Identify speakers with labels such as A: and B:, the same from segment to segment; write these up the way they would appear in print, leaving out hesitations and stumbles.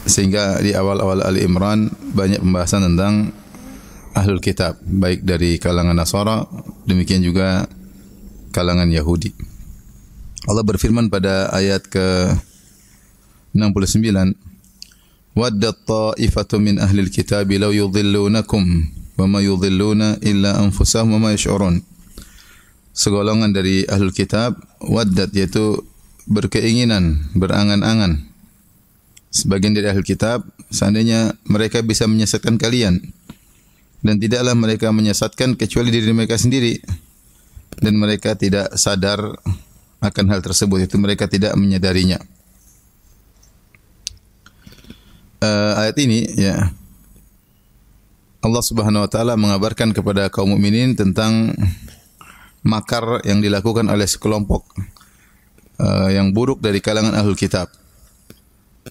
A: sehingga di awal-awal Ali Imran banyak pembahasan tentang ahlul kitab, baik dari kalangan Nasara, demikian juga kalangan Yahudi. Allah berfirman pada ayat ke-69, "Waddat ta'ifatu min ahlil kitabi law yudhillunakum wa ma yudhilluna illa anfusahum wa ma yash'urun." Segolongan dari ahlul kitab, waddat yaitu berkeinginan, berangan-angan. Sebagian dari ahlul kitab, seandainya mereka bisa menyesatkan kalian, dan tidaklah mereka menyesatkan kecuali diri mereka sendiri, dan mereka tidak sadar akan hal tersebut, itu mereka tidak menyadarinya. Ayat ini ya, Allah Subhanahu wa taala mengabarkan kepada kaum mukminin tentang makar yang dilakukan oleh sekelompok yang buruk dari kalangan ahlul kitab,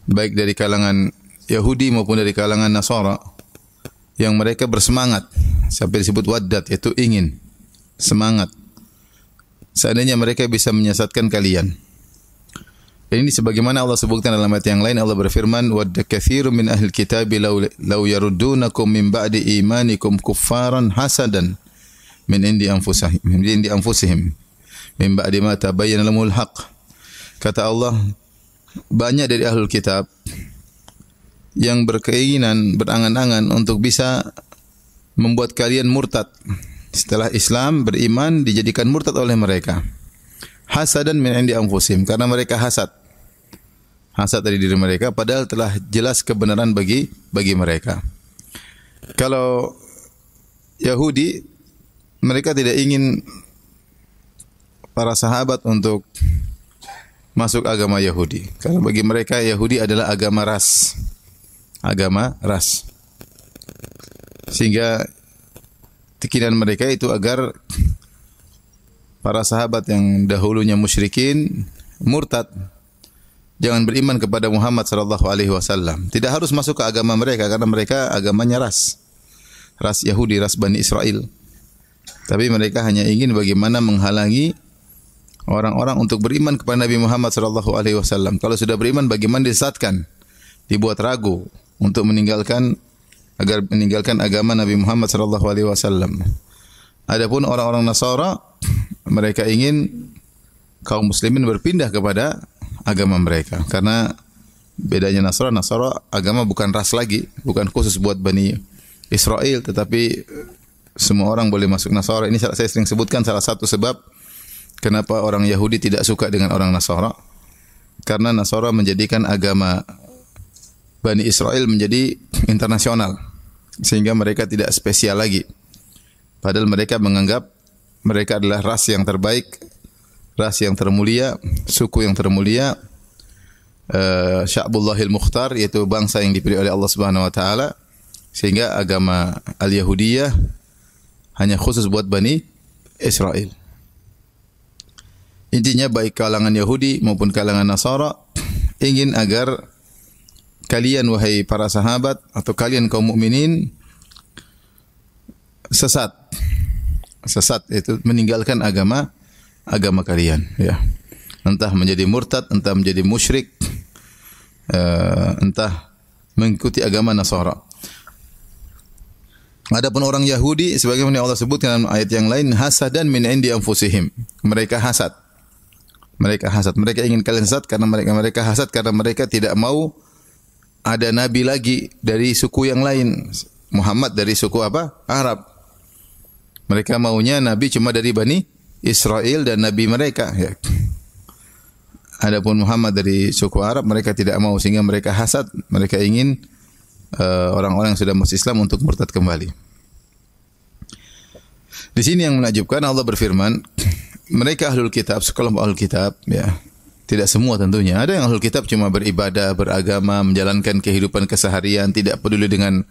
A: baik dari kalangan Yahudi maupun dari kalangan Nasara, yang mereka bersemangat sampai disebut waddat, yaitu ingin, semangat, seandainya mereka bisa menyesatkan kalian. Ini sebagaimana Allah sebutkan dalam ayat yang lain, Allah berfirman, wadda katsirun min ahli kitabi law yaruddunakum min ba'di imanikum kuffaran hasadan min indi anfusihim min ba'di ma tabayyana lahumul haqq. Kata Allah, banyak dari ahlul kitab yang berkeinginan, berangan-angan untuk bisa membuat kalian murtad setelah Islam, beriman, dijadikan murtad oleh mereka. Hasadan min indi anfusihim, karena mereka hasad dari diri mereka, padahal telah jelas kebenaran bagi mereka. Kalau Yahudi, mereka tidak ingin para sahabat untuk masuk agama Yahudi, karena bagi mereka Yahudi adalah agama ras. Sehingga keinginan mereka itu agar para sahabat yang dahulunya musyrikin, murtad, jangan beriman kepada Muhammad sallallahu alaihi wasallam. Tidak harus masuk ke agama mereka, karena mereka agamanya ras Yahudi, ras Bani Israel. Tapi mereka hanya ingin bagaimana menghalangi orang-orang untuk beriman kepada Nabi Muhammad sallallahu alaihi wasallam. Kalau sudah beriman, bagaimana disesatkan, dibuat ragu untuk meninggalkan agama Nabi Muhammad sallallahu alaihi wasallam. Adapun orang-orang Nasara, mereka ingin kaum muslimin berpindah kepada agama mereka, karena bedanya Nasara agama bukan ras lagi, bukan khusus buat Bani Israel, tetapi semua orang boleh masuk Nasara. Ini saya sering sebutkan salah satu sebab kenapa orang Yahudi tidak suka dengan orang Nasara, karena Nasara menjadikan agama Bani Israel menjadi internasional, sehingga mereka tidak spesial lagi. Padahal mereka menganggap mereka adalah ras yang terbaik, ras yang termulia, suku yang termulia, Sya'bullahil Mukhtar, yaitu bangsa yang dipilih oleh Allah Subhanahu wa taala, sehingga agama Al-Yahudiyah hanya khusus buat Bani Israel. Intinya baik kalangan Yahudi maupun kalangan Nasara ingin agar kalian, wahai para sahabat, atau kalian kaum mukminin, sesat itu meninggalkan agama kalian, ya. Entah menjadi murtad, entah menjadi musyrik, entah mengikuti agama Nasara. Adapun orang Yahudi, sebagaimana Allah sebutkan dalam ayat yang lain, hasadan min indi anfusihim. Mereka hasad. Mereka ingin kalian sesat karena mereka hasad, karena mereka tidak mau ada nabi lagi dari suku yang lain. Muhammad dari suku apa? Arab. Mereka maunya nabi cuma dari Bani Israel dan nabi mereka, ya. Adapun Muhammad dari suku Arab, mereka tidak mau, sehingga mereka hasad. Mereka ingin orang-orang yang sudah masuk Islam untuk murtad kembali. Di sini yang menakjubkan, Allah berfirman, mereka ahlul kitab, sekelompok ahlul kitab, ya. Tidak semua tentunya. Ada yang ahlul kitab cuma beribadah, beragama, menjalankan kehidupan keseharian, tidak peduli dengan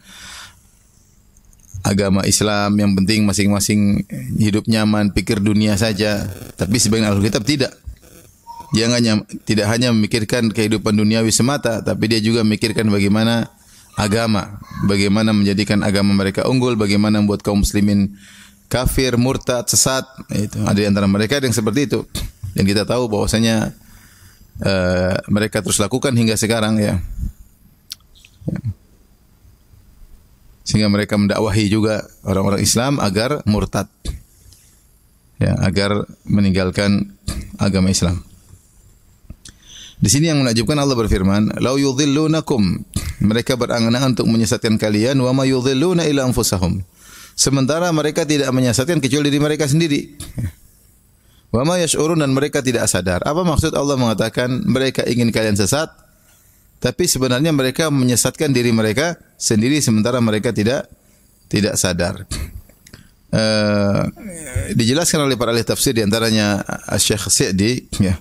A: agama Islam, yang penting masing-masing hidup nyaman, pikir dunia saja. Tapi sebagian ahlul kitab tidak. Dia tidak hanya memikirkan kehidupan duniawi semata, tapi dia juga memikirkan bagaimana agama, bagaimana menjadikan agama mereka unggul, bagaimana membuat kaum muslimin kafir, murtad, sesat. Itu ada di antara mereka yang seperti itu. Dan kita tahu bahwasanya mereka terus lakukan hingga sekarang, ya. Sehingga mereka mendakwahi juga orang-orang Islam agar murtad. Ya, agar meninggalkan agama Islam. Di sini yang menakjubkan Allah berfirman, "Lau yudhillunakum." Mereka berangan-angan untuk menyesatkan kalian, "Wa ma yudhilluna illa anfusahum." Sementara mereka tidak menyesatkan kecuali diri mereka sendiri. Wa ma yash'urun, dan mereka tidak sadar. Apa maksud Allah mengatakan mereka ingin kalian sesat, tapi sebenarnya mereka menyesatkan diri mereka sendiri sementara mereka tidak sadar. Dijelaskan oleh para ahli tafsir di antaranya Syekh Sa'di, ya.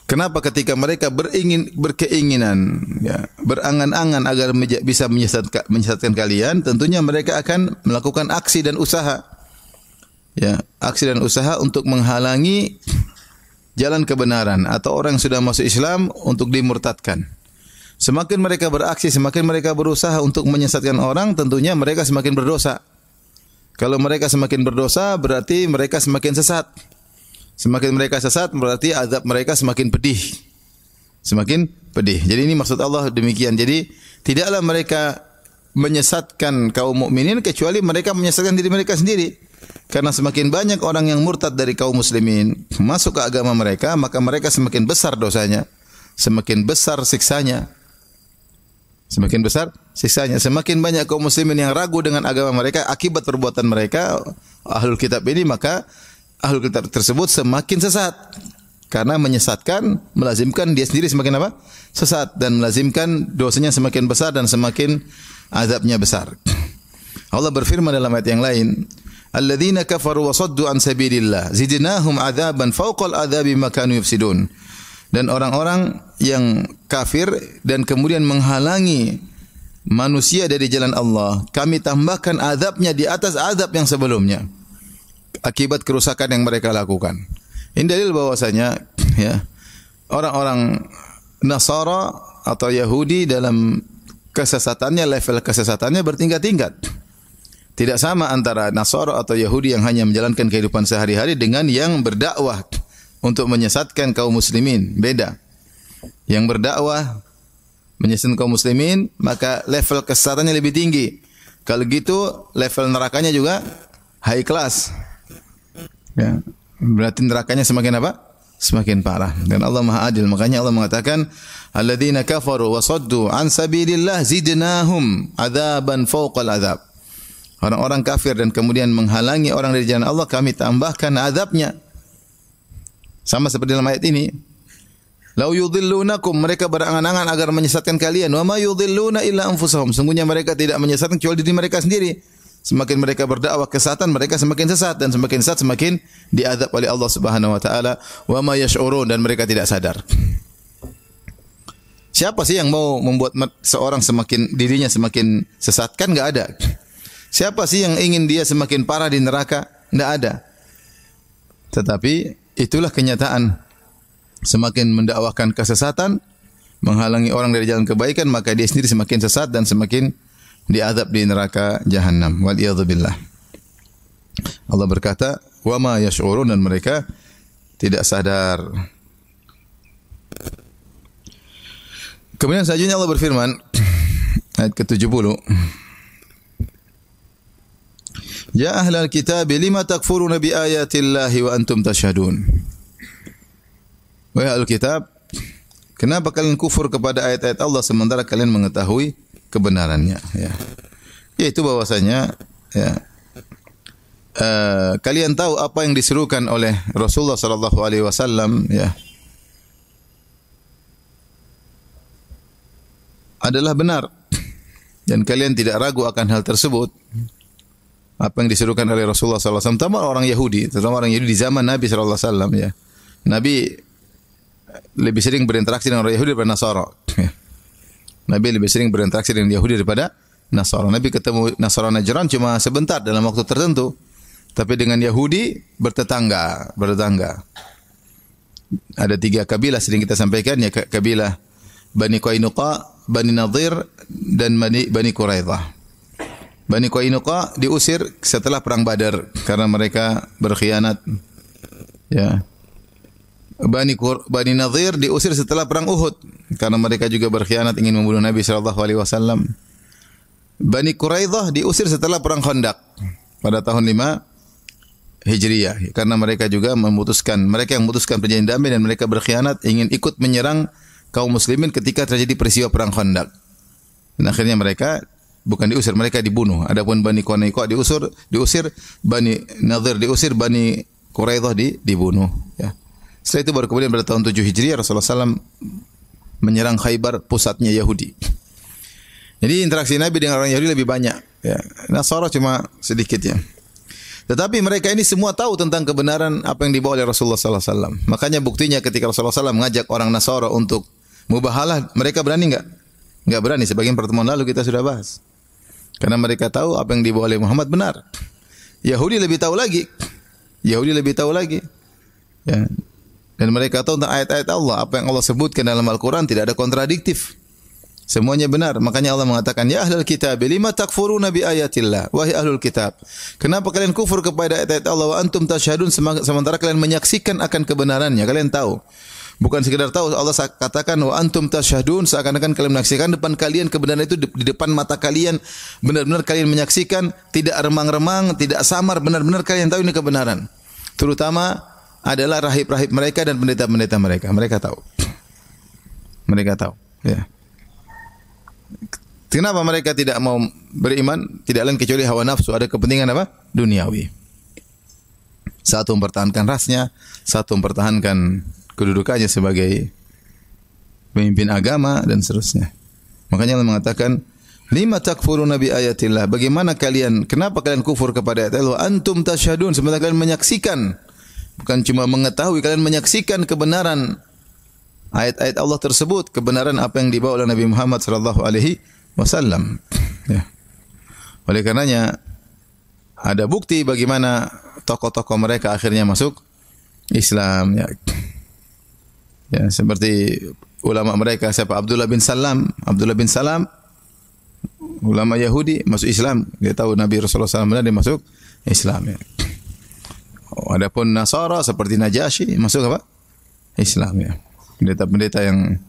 A: Kenapa ketika mereka berkeinginan, ya, berangan-angan agar bisa menyesatkan kalian, tentunya mereka akan melakukan aksi dan usaha. Ya, aksi dan usaha untuk menghalangi jalan kebenaran atau orang yang sudah masuk Islam untuk dimurtadkan. Semakin mereka beraksi, semakin mereka berusaha untuk menyesatkan orang, tentunya mereka semakin berdosa. Kalau mereka semakin berdosa, berarti mereka semakin sesat. Semakin mereka sesat, berarti azab mereka semakin pedih. Semakin pedih. Jadi ini maksud Allah demikian. Jadi tidaklah mereka menyesatkan kaum mukminin kecuali mereka menyesatkan diri mereka sendiri. Karena semakin banyak orang yang murtad dari kaum muslimin masuk ke agama mereka, maka mereka semakin besar dosanya, semakin besar siksanya. Semakin besar siksanya. Semakin banyak kaum muslimin yang ragu dengan agama mereka akibat perbuatan mereka, ahlul kitab ini, maka ahlul kitab tersebut semakin sesat. Karena menyesatkan, melazimkan dia sendiri semakin apa? Sesat. Dan melazimkan dosanya semakin besar dan semakin azabnya besar. Allah berfirman dalam ayat yang lain, "Alladzina kafaru wa saddu an sabilillah zidnahum adzaban fawqal adzabi ma kanu yufsidun." Dan orang-orang yang kafir dan kemudian menghalangi manusia dari jalan Allah, kami tambahkan azabnya di atas azab yang sebelumnya akibat kerusakan yang mereka lakukan. Ini dalil bahwasanya, ya, orang-orang Nasara atau Yahudi dalam kesesatannya, level kesesatannya bertingkat-tingkat. Tidak sama antara Nasara atau Yahudi yang hanya menjalankan kehidupan sehari-hari dengan yang berdakwah untuk menyesatkan kaum muslimin. Beda. Yang berdakwah menyesatkan kaum muslimin, maka level kesesatannya lebih tinggi. Kalau gitu level nerakanya juga high class. Ya, berarti nerakanya semakin apa? Semakin parah. Dan Allah Maha Adil. Makanya Allah mengatakan, "Alladzina kafaru wa saddu an sabilillah zidnahum adzaban fawqal adzab." Orang-orang kafir dan kemudian menghalangi orang dari jalan Allah, kami tambahkan azabnya. Sama seperti dalam ayat ini. Lau yudhillunakum, mereka berangan-angan agar menyesatkan kalian. Wa ma yudhilluna illa anfusahum. Sungguhnya mereka tidak menyesatkan kecuali diri mereka sendiri. Semakin mereka berdakwah kesesatan, mereka semakin sesat, dan semakin sesat semakin diazab oleh Allah Subhanahu wa taala. Wa ma yash'urun, dan mereka tidak sadar. Siapa sih yang mau membuat seorang dirinya semakin sesat? Kan enggak ada. Siapa sih yang ingin dia semakin parah di neraka? Enggak ada. Tetapi itulah kenyataan. Semakin mendakwahkan kesesatan, menghalangi orang dari jalan kebaikan, maka dia sendiri semakin sesat dan semakin diazab di neraka Jahannam. Waliyadzubillah. Allah berkata, "Wa ma yash'urun," dan mereka tidak sadar. Kemudian selanjutnya Allah berfirman, ayat ke-70. Ya ahlal kitab lima takfuruna bi ayatillahi wa antum tashhadun. Wahai ahlul kitab, kenapa kalian kufur kepada ayat-ayat Allah sementara kalian mengetahui kebenarannya? Ya. Yaitu bahwasanya, ya, kalian tahu apa yang diserukan oleh Rasulullah sallallahu alaihi wasallam, ya, adalah benar, dan kalian tidak ragu akan hal tersebut. Apa yang diserukan oleh Rasulullah sallallahu alaihi wasallam, terutama orang Yahudi di zaman Nabi sallallahu alaihi wasallam, ya. Nabi lebih sering berinteraksi dengan orang Yahudi daripada Nasara. Nabi lebih sering berinteraksi dengan Yahudi daripada Nasara. Nabi ketemu Nasara Najran cuma sebentar dalam waktu tertentu. Tapi dengan Yahudi bertetangga. Ada 3 kabilah sering kita sampaikan, ya, kabilah Bani Qainuqa, Bani Nadir, dan Bani Quraidah. Bani Qainuqa diusir setelah perang Badar karena mereka berkhianat. Ya. Bani Nadir diusir setelah perang Uhud karena mereka juga berkhianat, ingin membunuh Nabi sallallahu alaihi wasallam. Bani Quraidah diusir setelah perang Khandaq pada tahun 5 Hijriah karena mereka juga mereka yang memutuskan perjanjian damai dan mereka berkhianat ingin ikut menyerang kaum muslimin ketika terjadi peristiwa perang Khandaq. Dan akhirnya mereka bukan diusir, mereka dibunuh. Adapun Bani Quraidah diusir, Bani Nadir diusir, Bani Quraidah dibunuh, ya. Setelah itu baru kemudian pada tahun 7 Hijriah Rasulullah SAW menyerang Khaybar, pusatnya Yahudi. Jadi interaksi Nabi dengan orang Yahudi lebih banyak, ya. Nasara cuma sedikit, ya. Tetapi mereka ini semua tahu tentang kebenaran apa yang dibawa oleh Rasulullah SAW. Makanya buktinya ketika Rasulullah SAW mengajak orang Nasara untuk mubahalah, mereka berani enggak? Enggak berani. Sebagian pertemuan lalu kita sudah bahas. Karena mereka tahu apa yang dibawa oleh Muhammad benar. Yahudi lebih tahu lagi. Ya. Dan mereka tahu tentang ayat-ayat Allah. Apa yang Allah sebutkan dalam Al-Quran tidak ada kontradiktif. Semuanya benar. Makanya Allah mengatakan, ya ahlul kitab, lima takfuruna bi ayatillah. Wahai ahlul kitab, kenapa kalian kufur kepada ayat-ayat Allah wa antum tasyhadun, sementara kalian menyaksikan akan kebenarannya. Kalian tahu. Bukan sekedar tahu, Allah katakan wa antum tasyhadun, seakan-akan kalian menyaksikan depan kalian kebenaran itu di depan mata kalian, benar-benar kalian menyaksikan, tidak remang-remang, tidak samar, benar-benar kalian tahu ini kebenaran. Terutama adalah rahib-rahib mereka dan pendeta-pendeta mereka. Mereka tahu. Ya. Kenapa mereka tidak mau beriman? Tidak lain kecuali hawa nafsu, ada kepentingan apa? Duniawi. Satu mempertahankan rasnya, satu mempertahankan kedudukannya sebagai pemimpin agama dan seterusnya. Makanya Allah mengatakan, lima takfuruna bi ayatillah. Kenapa kalian kufur kepada ayat Allah? Antum tasyhadun, sementara kalian menyaksikan. Bukan cuma mengetahui, kalian menyaksikan kebenaran ayat-ayat Allah tersebut, kebenaran apa yang dibawa oleh Nabi Muhammad sallallahu alaihi wasallam. Ya. Oleh karenanya ada bukti bagaimana tokoh-tokoh mereka akhirnya masuk Islam, ya. Ya, seperti ulama mereka siapa? Abdullah bin Salam, ulama Yahudi masuk Islam. Dia tahu Nabi Rasulullah SAW benar, dia masuk Islam, ya. Adapun Nasara seperti Najasyi masuk apa? Islam, ya. Pendeta-pendeta yang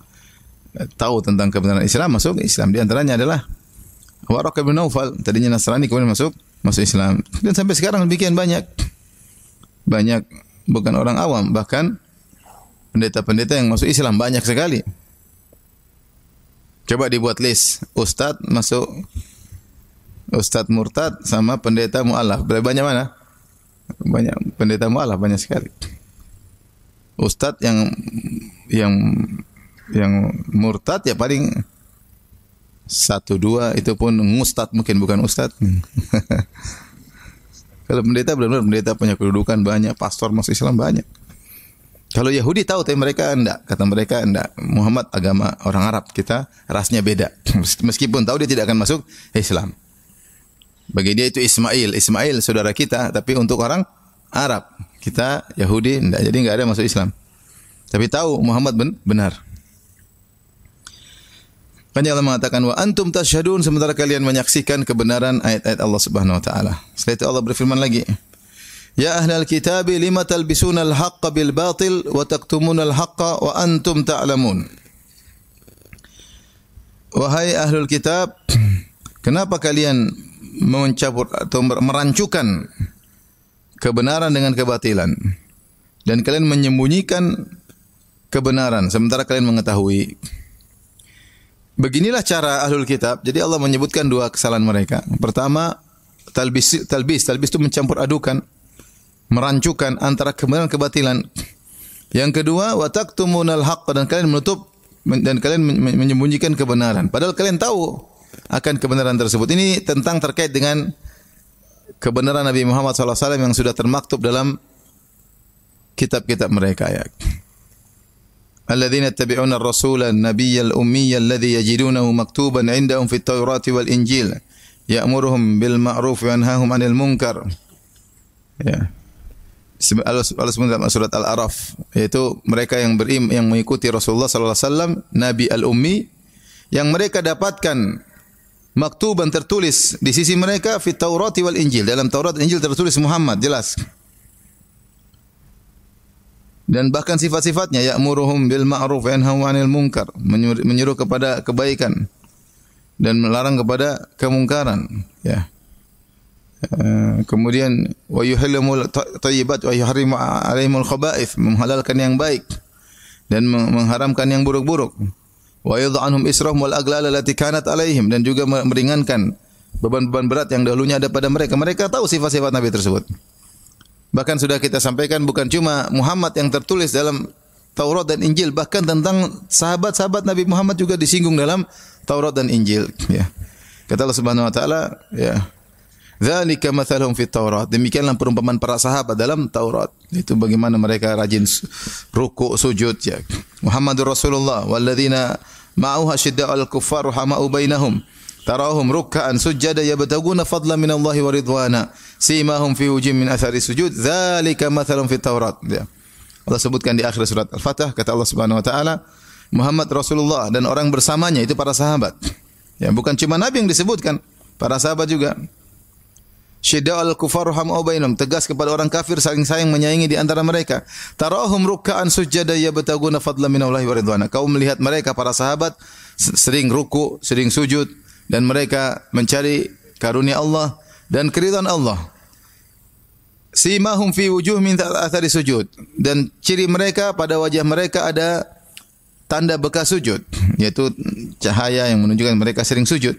A: tahu tentang kebenaran Islam masuk Islam. Di antaranya adalah Waraqah bin Naufal, tadinya Nasrani kemudian masuk Islam. Dan sampai sekarang demikian banyak bukan orang awam, bahkan pendeta-pendeta yang masuk Islam banyak sekali. Coba dibuat list ustadz masuk, ustadz murtad sama pendeta mu'alaf. Banyak mana? Banyak pendeta mu'alaf, banyak sekali. Ustadz yang murtad ya paling 1-2, itu pun ngustad, mungkin bukan ustadz. Kalau pendeta benar-benar pendeta punya kedudukan banyak, pastor masuk Islam banyak. Kalau Yahudi tahu, tapi mereka enggak. Kata mereka enggak. Muhammad agama orang Arab, kita rasnya beda. Meskipun tahu dia tidak akan masuk Islam. Bagi dia itu Ismail saudara kita, tapi untuk orang Arab, kita Yahudi enggak, jadi enggak ada masuk Islam. Tapi tahu Muhammad benar. Makanya Allah mengatakan wa antum tasyhadun, sementara kalian menyaksikan kebenaran ayat-ayat Allah Subhanahu wa taala. Setelah itu Allah berfirman lagi, ya ahlal kitab lima talbisuna al-haqqa bil batil wa taktumuna al-haqqa wa antum ta'lamun. Wahai ahlul kitab, kenapa kalian mencampur atau merancukan kebenaran dengan kebatilan dan kalian menyembunyikan kebenaran sementara kalian mengetahui? Beginilah cara ahlul kitab. Jadi Allah menyebutkan dua kesalahan mereka. Pertama, talbis itu mencampur adukan, merancukan antara kebenaran dan kebatilan. Yang kedua, wa taktumunal haqq, dan kalian menutup dan kalian menyembunyikan kebenaran. Padahal kalian tahu akan kebenaran tersebut. Ini tentang terkait dengan kebenaran Nabi Muhammad SAW yang sudah termaktub dalam kitab-kitab mereka, ya. Alladzina yattabi'una ar-rasula an-nabiyyal ummiyya alladhi yajidunahu maktuban 'indahum fit Taurati wal Injil ya'muruhum bil ma'ruf wa yanhahum 'anil munkar. Ya. Allah sebut dalam surat Al-A'raf, yaitu mereka yang mengikuti Rasulullah sallallahu alaihi wasallam, Nabi al-Ummi, yang mereka dapatkan maktuban tertulis di sisi mereka fit Taurati wal Injil, dalam Taurat dan Injil tertulis Muhammad, jelas. Dan bahkan sifat-sifatnya, ya'muruhum bil ma'ruf wa yanhahum 'anil munkar, menyuruh kepada kebaikan dan melarang kepada kemungkaran, ya. Kemudian wa yuhallimul thayyibat wa yuharrimu 'alaihimul khaba'ith, menghalalkan yang baik dan mengharamkan yang buruk-buruk. Wa yadhu anhum israhum wal aghlal allati kanat 'alaihim, dan juga meringankan beban-beban berat yang dahulunya ada pada mereka. Mereka tahu sifat-sifat Nabi tersebut. Bahkan sudah kita sampaikan, bukan cuma Muhammad yang tertulis dalam Taurat dan Injil, bahkan tentang sahabat-sahabat Nabi Muhammad juga disinggung dalam Taurat dan Injil, ya. Kata Allah Subhanahu wa taala, ya, dzalika mathaluhum fit Taurat. Demikianlah perumpamaan para sahabat dalam Taurat. Itu bagaimana mereka rajin ruku' sujud, ya. Muhammadur Rasulullah walladzina ma'ahu asyidda'al kuffar rahama'u bainahum. Tarahum ruk'an sujada yabtaguna fadlan minallahi wa ridwana. Simahum fi wujuhihim min athari sujud. Dzalika mathaluhum fit Taurat. Ya. Allah sebutkan di akhir surat Al-Fatah, kata Allah Subhanahu wa taala, Muhammad Rasulullah dan orang bersamanya itu para sahabat. Ya, bukan cuma Nabi yang disebutkan, para sahabat juga. Syidda'al kufar rahama'u bainahum, tegas kepada orang kafir, saling sayang menyayangi di antara mereka. Tarahum ruk'an sujada yabtaguna fadlan minallahi wa ridwana. Kau melihat mereka para sahabat sering ruku, sering sujud, dan mereka mencari karunia Allah dan keridhaan Allah. Simahum fi wujuh min athari sujud, dan ciri mereka pada wajah mereka ada tanda bekas sujud, yaitu cahaya yang menunjukkan mereka sering sujud.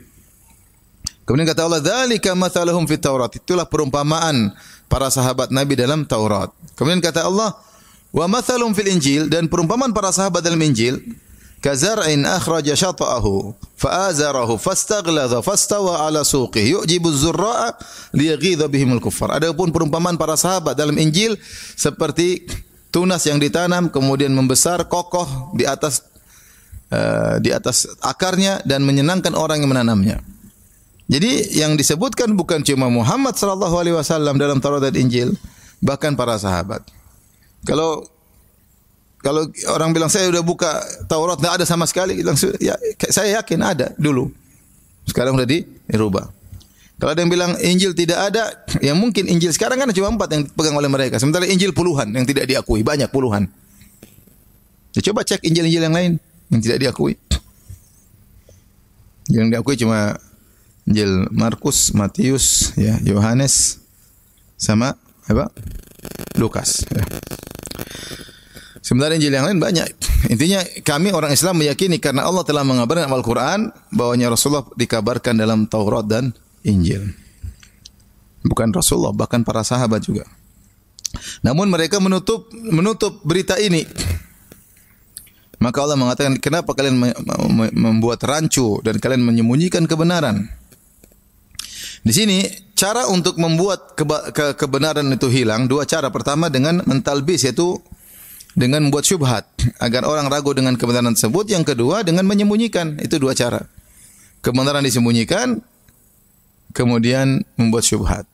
A: Kemudian kata Allah, dzalika mathaluhum fit Taurat, itulah perumpamaan para sahabat Nabi dalam Taurat. Kemudian kata Allah, wa mathaluhum fil Injil, dan perumpamaan para sahabat dalam Injil, kazar'in akhraja shata'ahu fa'azarahu fastaghladha fastawa 'ala suqihi yu'jibu az-zurra'a liyaghidha bihimul kuffar. Adapun perumpamaan para sahabat dalam Injil seperti tunas yang ditanam kemudian membesar kokoh di atas akarnya dan menyenangkan orang yang menanamnya. Jadi yang disebutkan bukan cuma Muhammad sallallahu alaihi wasallam dalam Taurat dan Injil, bahkan para sahabat. Kalau orang bilang saya sudah buka Taurat enggak ada sama sekali, langsung ya saya yakin ada dulu. Sekarang sudah dirubah. Kalau ada yang bilang Injil tidak ada, ya mungkin Injil sekarang kan cuma 4 yang dipegang oleh mereka. Sementara Injil puluhan yang tidak diakui, banyak puluhan. Ya, coba cek Injil-Injil yang lain yang tidak diakui. Yang diakui cuma Injil Markus, Matius, ya, Yohanes, sama apa? Lukas. Ya. Sebenarnya Injil yang lain banyak. Intinya kami orang Islam meyakini karena Allah telah mengabarkan dalam Al-Quran bahwanya Rasulullah dikabarkan dalam Taurat dan Injil. Bukan Rasulullah, bahkan para sahabat juga. Namun mereka menutup berita ini. Maka Allah mengatakan, kenapa kalian membuat rancu dan kalian menyembunyikan kebenaran? Di sini cara untuk membuat kebenaran itu hilang, 2 cara. Pertama dengan mentalbis, yaitu dengan membuat syubhat agar orang ragu dengan kebenaran tersebut. Yang kedua dengan menyembunyikan. Itu 2 cara. Kebenaran disembunyikan, kemudian membuat syubhat.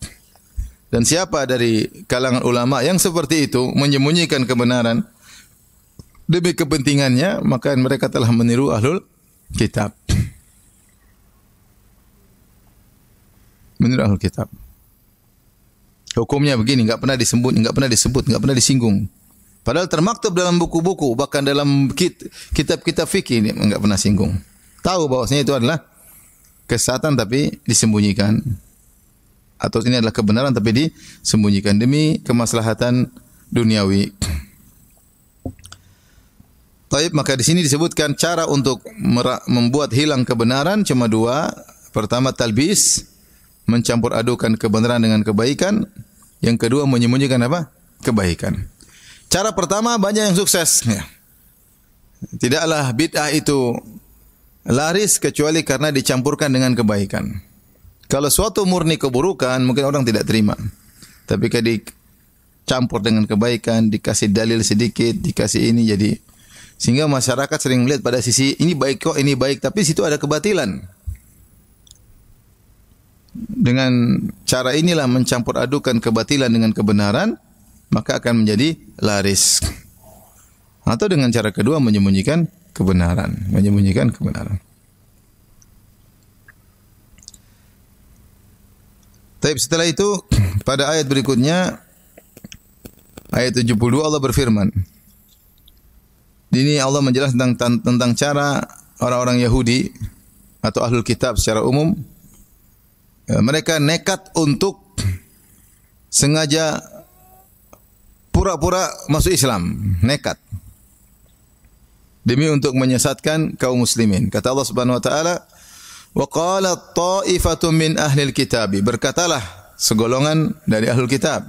A: Dan siapa dari kalangan ulama yang seperti itu, menyembunyikan kebenaran demi kepentingannya, maka mereka telah meniru ahlul kitab. Meniru ahlul kitab. Hukumnya begini, enggak pernah disebut, enggak pernah disinggung. Padahal termaktub dalam buku-buku, bahkan dalam kitab-kitab fikih ini enggak pernah singgung. Tahu bahwasanya itu adalah kesesatan tapi disembunyikan. Atau ini adalah kebenaran tapi disembunyikan demi kemaslahatan duniawi. Taib, maka di sini disebutkan cara untuk membuat hilang kebenaran cuma 2. Pertama talbis, mencampur adukan kebenaran dengan kebaikan. Yang kedua menyembunyikan apa? Kebaikan. Cara pertama banyak yang sukses. Ya. Tidaklah bid'ah itu laris kecuali karena dicampurkan dengan kebaikan. Kalau suatu murni keburukan mungkin orang tidak terima. Tapi kalau dicampur dengan kebaikan, dikasih dalil sedikit, dikasih ini, jadi sehingga masyarakat sering melihat pada sisi ini baik kok, ini baik, tapi situ ada kebatilan. Dengan cara inilah mencampur adukan kebatilan dengan kebenaran, maka akan menjadi laris. Atau dengan cara kedua menyembunyikan kebenaran, Tapi setelah itu pada ayat berikutnya, ayat 72 Allah berfirman. Ini Allah menjelaskan tentang cara orang-orang Yahudi atau ahlul kitab secara umum, mereka nekat untuk sengaja pura-pura masuk Islam, nekat. Demi untuk menyesatkan kaum muslimin. Kata Allah Subhanahu wa taala, "Wa qalat ta'ifatun min ahlil kitab." Berkatalah segolongan dari ahlul kitab,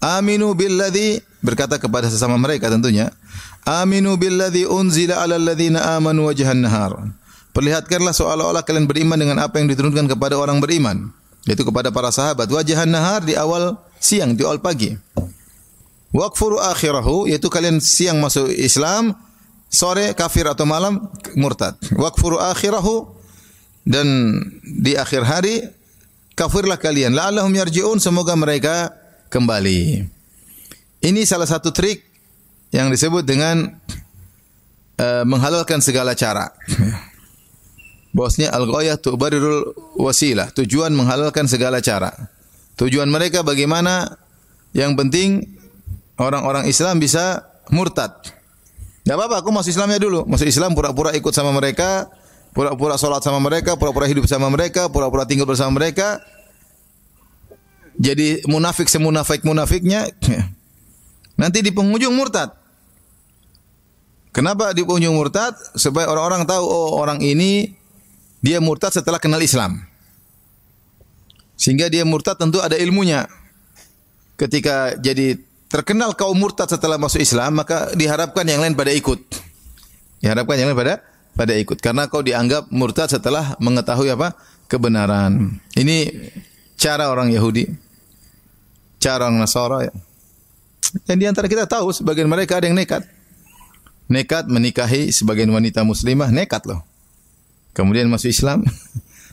A: "Aminu billadzi," berkata kepada sesama mereka tentunya, "Aminu billadzi unzila 'alal ladzina amanu wajhan nahar." Perlihatkanlah seolah-olah kalian beriman dengan apa yang diturunkan kepada orang beriman, yaitu kepada para sahabat. Wajhan nahar di awal siang, di awal pagi. Waqfuru akhirahu, yaitu kalian siang masuk Islam, sore kafir atau malam murtad. Waqfuru akhirahu, dan di akhir hari kafirlah kalian. La'allahum yarji'un, semoga mereka kembali. Ini salah satu trik yang disebut dengan menghalalkan segala cara. Bahwasanya al-ghayah tubarirul wasilah, tujuan menghalalkan segala cara. Tujuan mereka bagaimana? Yang penting orang-orang Islam bisa murtad. Enggak apa-apa, aku masuk Islamnya dulu. Masuk Islam pura-pura ikut sama mereka, pura-pura salat sama mereka, pura-pura hidup sama mereka, pura-pura tinggal bersama mereka. Jadi munafik semunafik-munafiknya. Nanti di penghujung murtad. Kenapa di penghujung murtad? Supaya orang-orang tahu, oh orang ini dia murtad setelah kenal Islam. Sehingga dia murtad tentu ada ilmunya. Ketika jadi terkenal kaum murtad setelah masuk Islam, maka diharapkan yang lain pada ikut. Diharapkan yang lain pada ikut. Karena kau dianggap murtad setelah mengetahui apa? Kebenaran. Ini cara orang Yahudi. Cara orang Nasara. Dan di antara kita tahu, sebagian mereka ada yang nekat. Nekat menikahi sebagian wanita muslimah, nekat loh. Kemudian masuk Islam,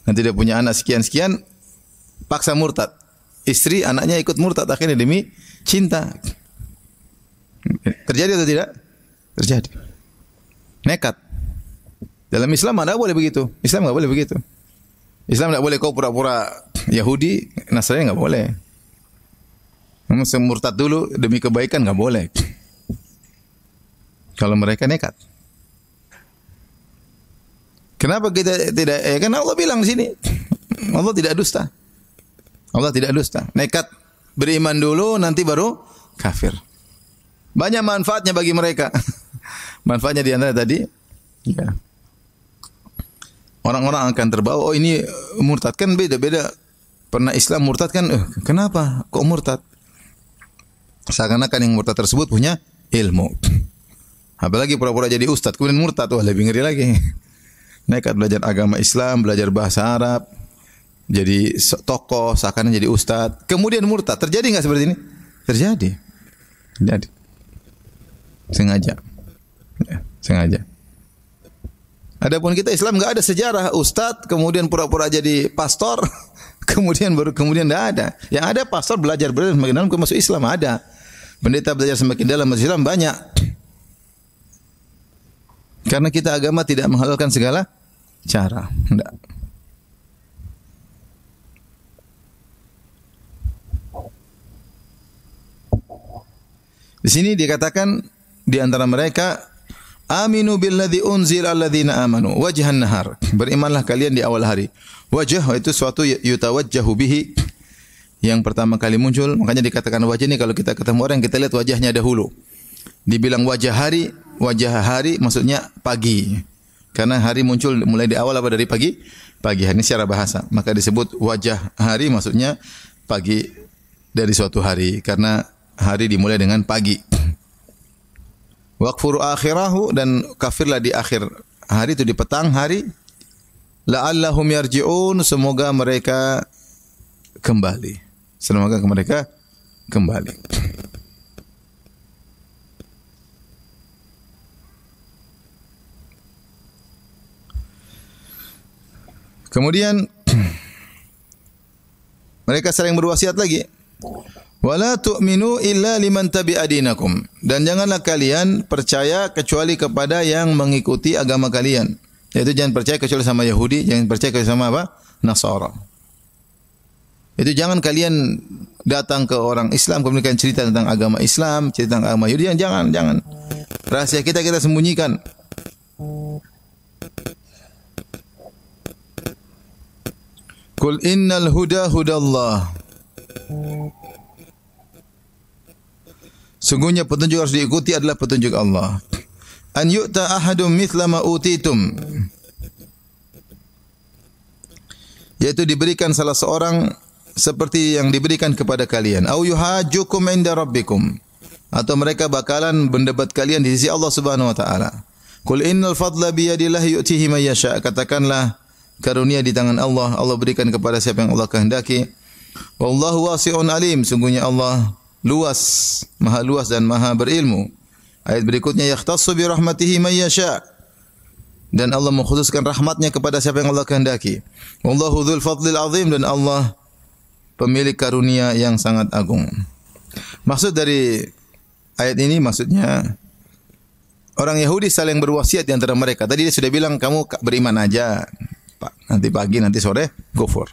A: nanti dia punya anak sekian-sekian, paksa murtad. Istri, anaknya ikut murtad akhirnya demi cinta. Terjadi atau tidak? Terjadi. Nekat. Dalam Islam tidak boleh begitu. Islam tidak boleh begitu. Islam tidak boleh kau pura-pura Yahudi, Nasrani tidak boleh. Kamu murtad dulu demi kebaikan tidak boleh. Kalau mereka nekat. Kenapa kita tidak? Karena Allah bilang di sini, Allah tidak dusta. Allah tidak dusta. Nekat beriman dulu, nanti baru kafir. Banyak manfaatnya bagi mereka. Manfaatnya di antara tadi, ya. Orang-orang akan terbawa. Oh ini murtad, kan beda-beda. Pernah Islam murtad kan? Kenapa? Kok murtad? Seakan-akan yang murtad tersebut punya ilmu. Apalagi pura-pura jadi ustaz, kemudian murtad, wah lebih ngeri lagi. Nekat belajar agama Islam, belajar bahasa Arab, jadi tokoh, seakan jadi ustaz, kemudian murtad. Terjadi enggak seperti ini? Terjadi. Terjadi. Sengaja. Ya, sengaja. Adapun kita Islam enggak ada sejarah ustaz, kemudian pura-pura jadi pastor, kemudian tidak ada. Yang ada pastor belajar semakin dalam masuk Islam ada. Pendeta belajar semakin dalam masuk Islam banyak. Karena kita agama tidak menghalalkan segala cara. Tidak. Di sini dikatakan di antara mereka, aminu billadzi unzila alladzina amanu wajhan nahar. Berimanlah kalian di awal hari. Wajah itu suatu yutawajjahu bihi, yang pertama kali muncul. Makanya dikatakan wajah ini kalau kita ketemu orang kita lihat wajahnya dahulu. Dibilang wajah hari maksudnya pagi. Karena hari muncul mulai di awal apa dari pagi? Pagi hari ini secara bahasa. Maka disebut wajah hari maksudnya pagi dari suatu hari. Karena hari dimulai dengan pagi. Waqfuru akhirahu, dan kafirlah di akhir hari itu di petang hari. La'allahum yarji'un, semoga mereka kembali. Semoga mereka kembali. Kemudian mereka sering berwasiat lagi. Wala tu'minu illa liman tabi'a dinakum. Dan janganlah kalian percaya kecuali kepada yang mengikuti agama kalian. Yaitu jangan percaya kecuali sama Yahudi, jangan percaya kecuali sama apa? Nasara. Itu jangan kalian datang ke orang Islam kemudian cerita tentang agama Islam, cerita tentang agama Yahudi, jangan. Rahasia kita sembunyikan. Qul innal huda hudallah. Sungguhnya petunjuk harus diikuti adalah petunjuk Allah. An yu'ta ahadum mithla ma utitum. Yaitu diberikan salah seorang seperti yang diberikan kepada kalian. Au yuhajjukum inda rabbikum. Atau mereka bakalan berdebat kalian di sisi Allah Subhanahu wa taala. Qul innal fadla biyadillahi yu'tihi may yasha. Katakanlah karunia di tangan Allah, Allah berikan kepada siapa yang Allah kehendaki. Wallahu wasi'un alim. Sungguhnya Allah luas, maha luas dan maha berilmu. Ayat berikutnya yakhtassu bi rahmatihi may yasha. Dan Allah mengkhususkan rahmatnya kepada siapa yang Allah kehendaki. Wallahu dzul fadlil azim, dan Allah pemilik karunia yang sangat agung. Maksud dari ayat ini maksudnya orang Yahudi saling berwasiat di antara mereka. Tadi dia sudah bilang kamu beriman aja. Nanti pagi, nanti sore kufur.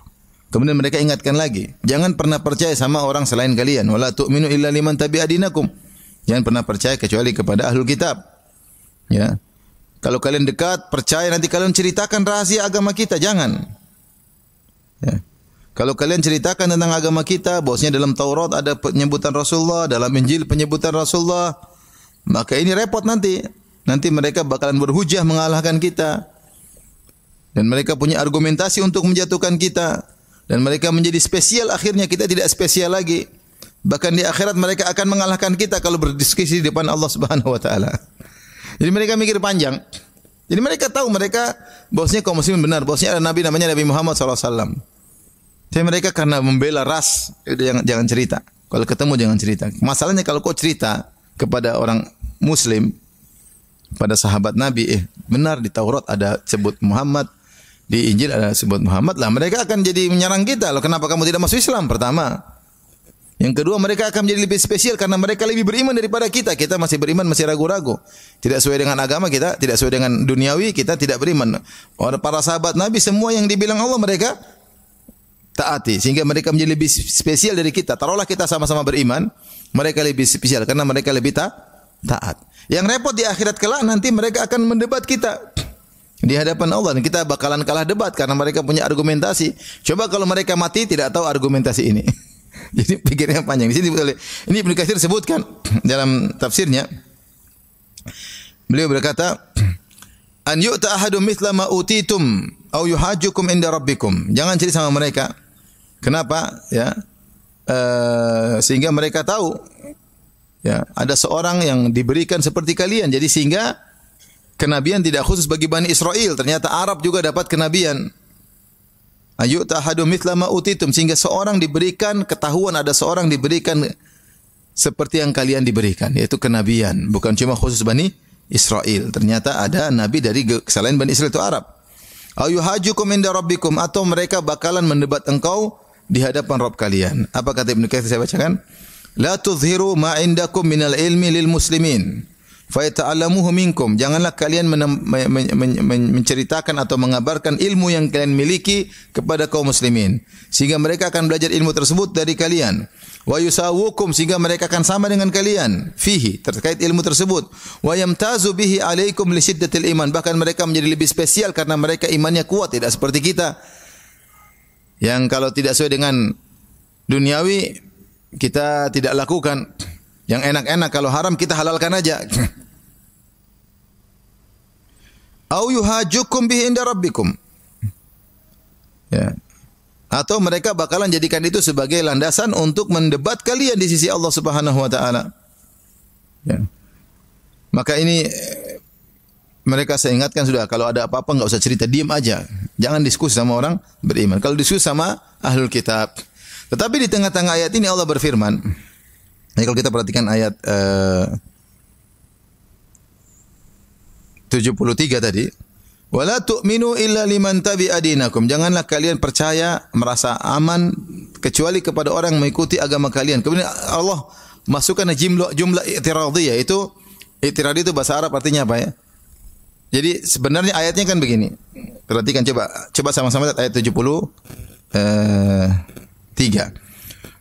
A: Kemudian mereka ingatkan lagi, jangan pernah percaya sama orang selain kalian. Wala tu'minu illa liman tabi'a dinakum. Jangan pernah percaya kecuali kepada ahlul kitab. Ya. Kalau kalian dekat, percaya nanti kalian ceritakan rahasia agama kita, jangan. Ya. Kalau kalian ceritakan tentang agama kita, bahwasanya dalam Taurat ada penyebutan Rasulullah, dalam Injil penyebutan Rasulullah, maka ini repot nanti. Nanti mereka bakalan berhujah mengalahkan kita. Dan mereka punya argumentasi untuk menjatuhkan kita. Dan mereka menjadi spesial, akhirnya kita tidak spesial lagi. Bahkan di akhirat mereka akan mengalahkan kita kalau berdiskusi di depan Allah Subhanahu wa taala. Jadi mereka mikir panjang. Jadi mereka tahu bahwasanya kaum muslimin benar, bahwasanya ada nabi namanya Nabi Muhammad SAW. Tapi mereka karena membela ras, jangan cerita. Kalau ketemu jangan cerita. Masalahnya kalau kau cerita kepada orang muslim, pada sahabat Nabi, benar di Taurat ada sebut Muhammad, di Injil ada sebut Muhammad, lah mereka akan jadi menyerang kita. Loh, kenapa kamu tidak masuk Islam? Pertama. Yang kedua, mereka akan menjadi lebih spesial karena mereka lebih beriman daripada kita. Kita masih beriman, masih ragu-ragu. Tidak sesuai dengan agama kita, tidak sesuai dengan duniawi, kita tidak beriman. Orang para sahabat Nabi semua yang dibilang Allah mereka taati, sehingga mereka menjadi lebih spesial dari kita. Taruhlah kita sama-sama beriman, mereka lebih spesial karena mereka lebih taat. Yang repot di akhirat kelak nanti mereka akan mendebat kita di hadapan Allah, dan kita bakalan kalah debat karena mereka punya argumentasi. Coba kalau mereka mati tidak tahu argumentasi ini. Jadi pikirnya panjang. Di sini ini Ibnu Katsir sebutkan dalam tafsirnya. Beliau berkata, "An yu'ta ahadum mithla ma utitum aw yuhajjukum inda rabbikum." Jangan cerita sama mereka. Kenapa? Ya. Sehingga mereka tahu ya, ada seorang yang diberikan seperti kalian. Jadi sehingga kenabian tidak khusus bagi Bani Israel. Ternyata Arab juga dapat kenabian. Ayu tahadu mithla ma utitum, sehingga seorang diberikan ketahuan, ada seorang diberikan seperti yang kalian diberikan, yaitu kenabian, bukan cuma khusus Bani Israel. Ternyata ada nabi dari selain Bani Israel itu Arab. Ayu hajukum inda rabbikum, atau mereka bakalan mendebat engkau di hadapan Rabb kalian. Apa kata Ibnu Katsir, saya bacakan? La tuzhiru ma indakum minal ilmi lil muslimin fa yata'allamuhu minkum. Janganlah kalian menceritakan atau mengabarkan ilmu yang kalian miliki kepada kaum muslimin, sehingga mereka akan belajar ilmu tersebut dari kalian. Wa yusawukum, sehingga mereka akan sama dengan kalian fihi, terkait ilmu tersebut. Wa yamtazu bihi alaikum li syiddatil iman, bahkan mereka menjadi lebih spesial karena mereka imannya kuat, tidak seperti kita yang kalau tidak sesuai dengan duniawi kita tidak lakukan. Yang enak-enak, kalau haram kita halalkan aja. Au yuhajukum bihi inda rabbikum. Ya. Atau mereka bakalan jadikan itu sebagai landasan untuk mendebat kalian di sisi Allah Subhanahu wa taala. Ya. Maka ini mereka saya ingatkan sudah, kalau ada apa-apa enggak usah cerita, diam aja. Jangan diskusi sama orang beriman. Kalau diskusi sama ahlul kitab. Tetapi di tengah-tengah ayat ini Allah berfirman, jadi kalau kita perhatikan ayat 73 tadi, wala tu'minu illa liman tabi'a dinakum. Janganlah kalian percaya, merasa aman kecuali kepada orang yang mengikuti agama kalian. Kemudian Allah masukkan jumlah i'tiradiyah. Itu i'tiradi itu bahasa Arab artinya apa ya? Jadi sebenarnya ayatnya kan begini. Perhatikan coba sama-sama ayat 73.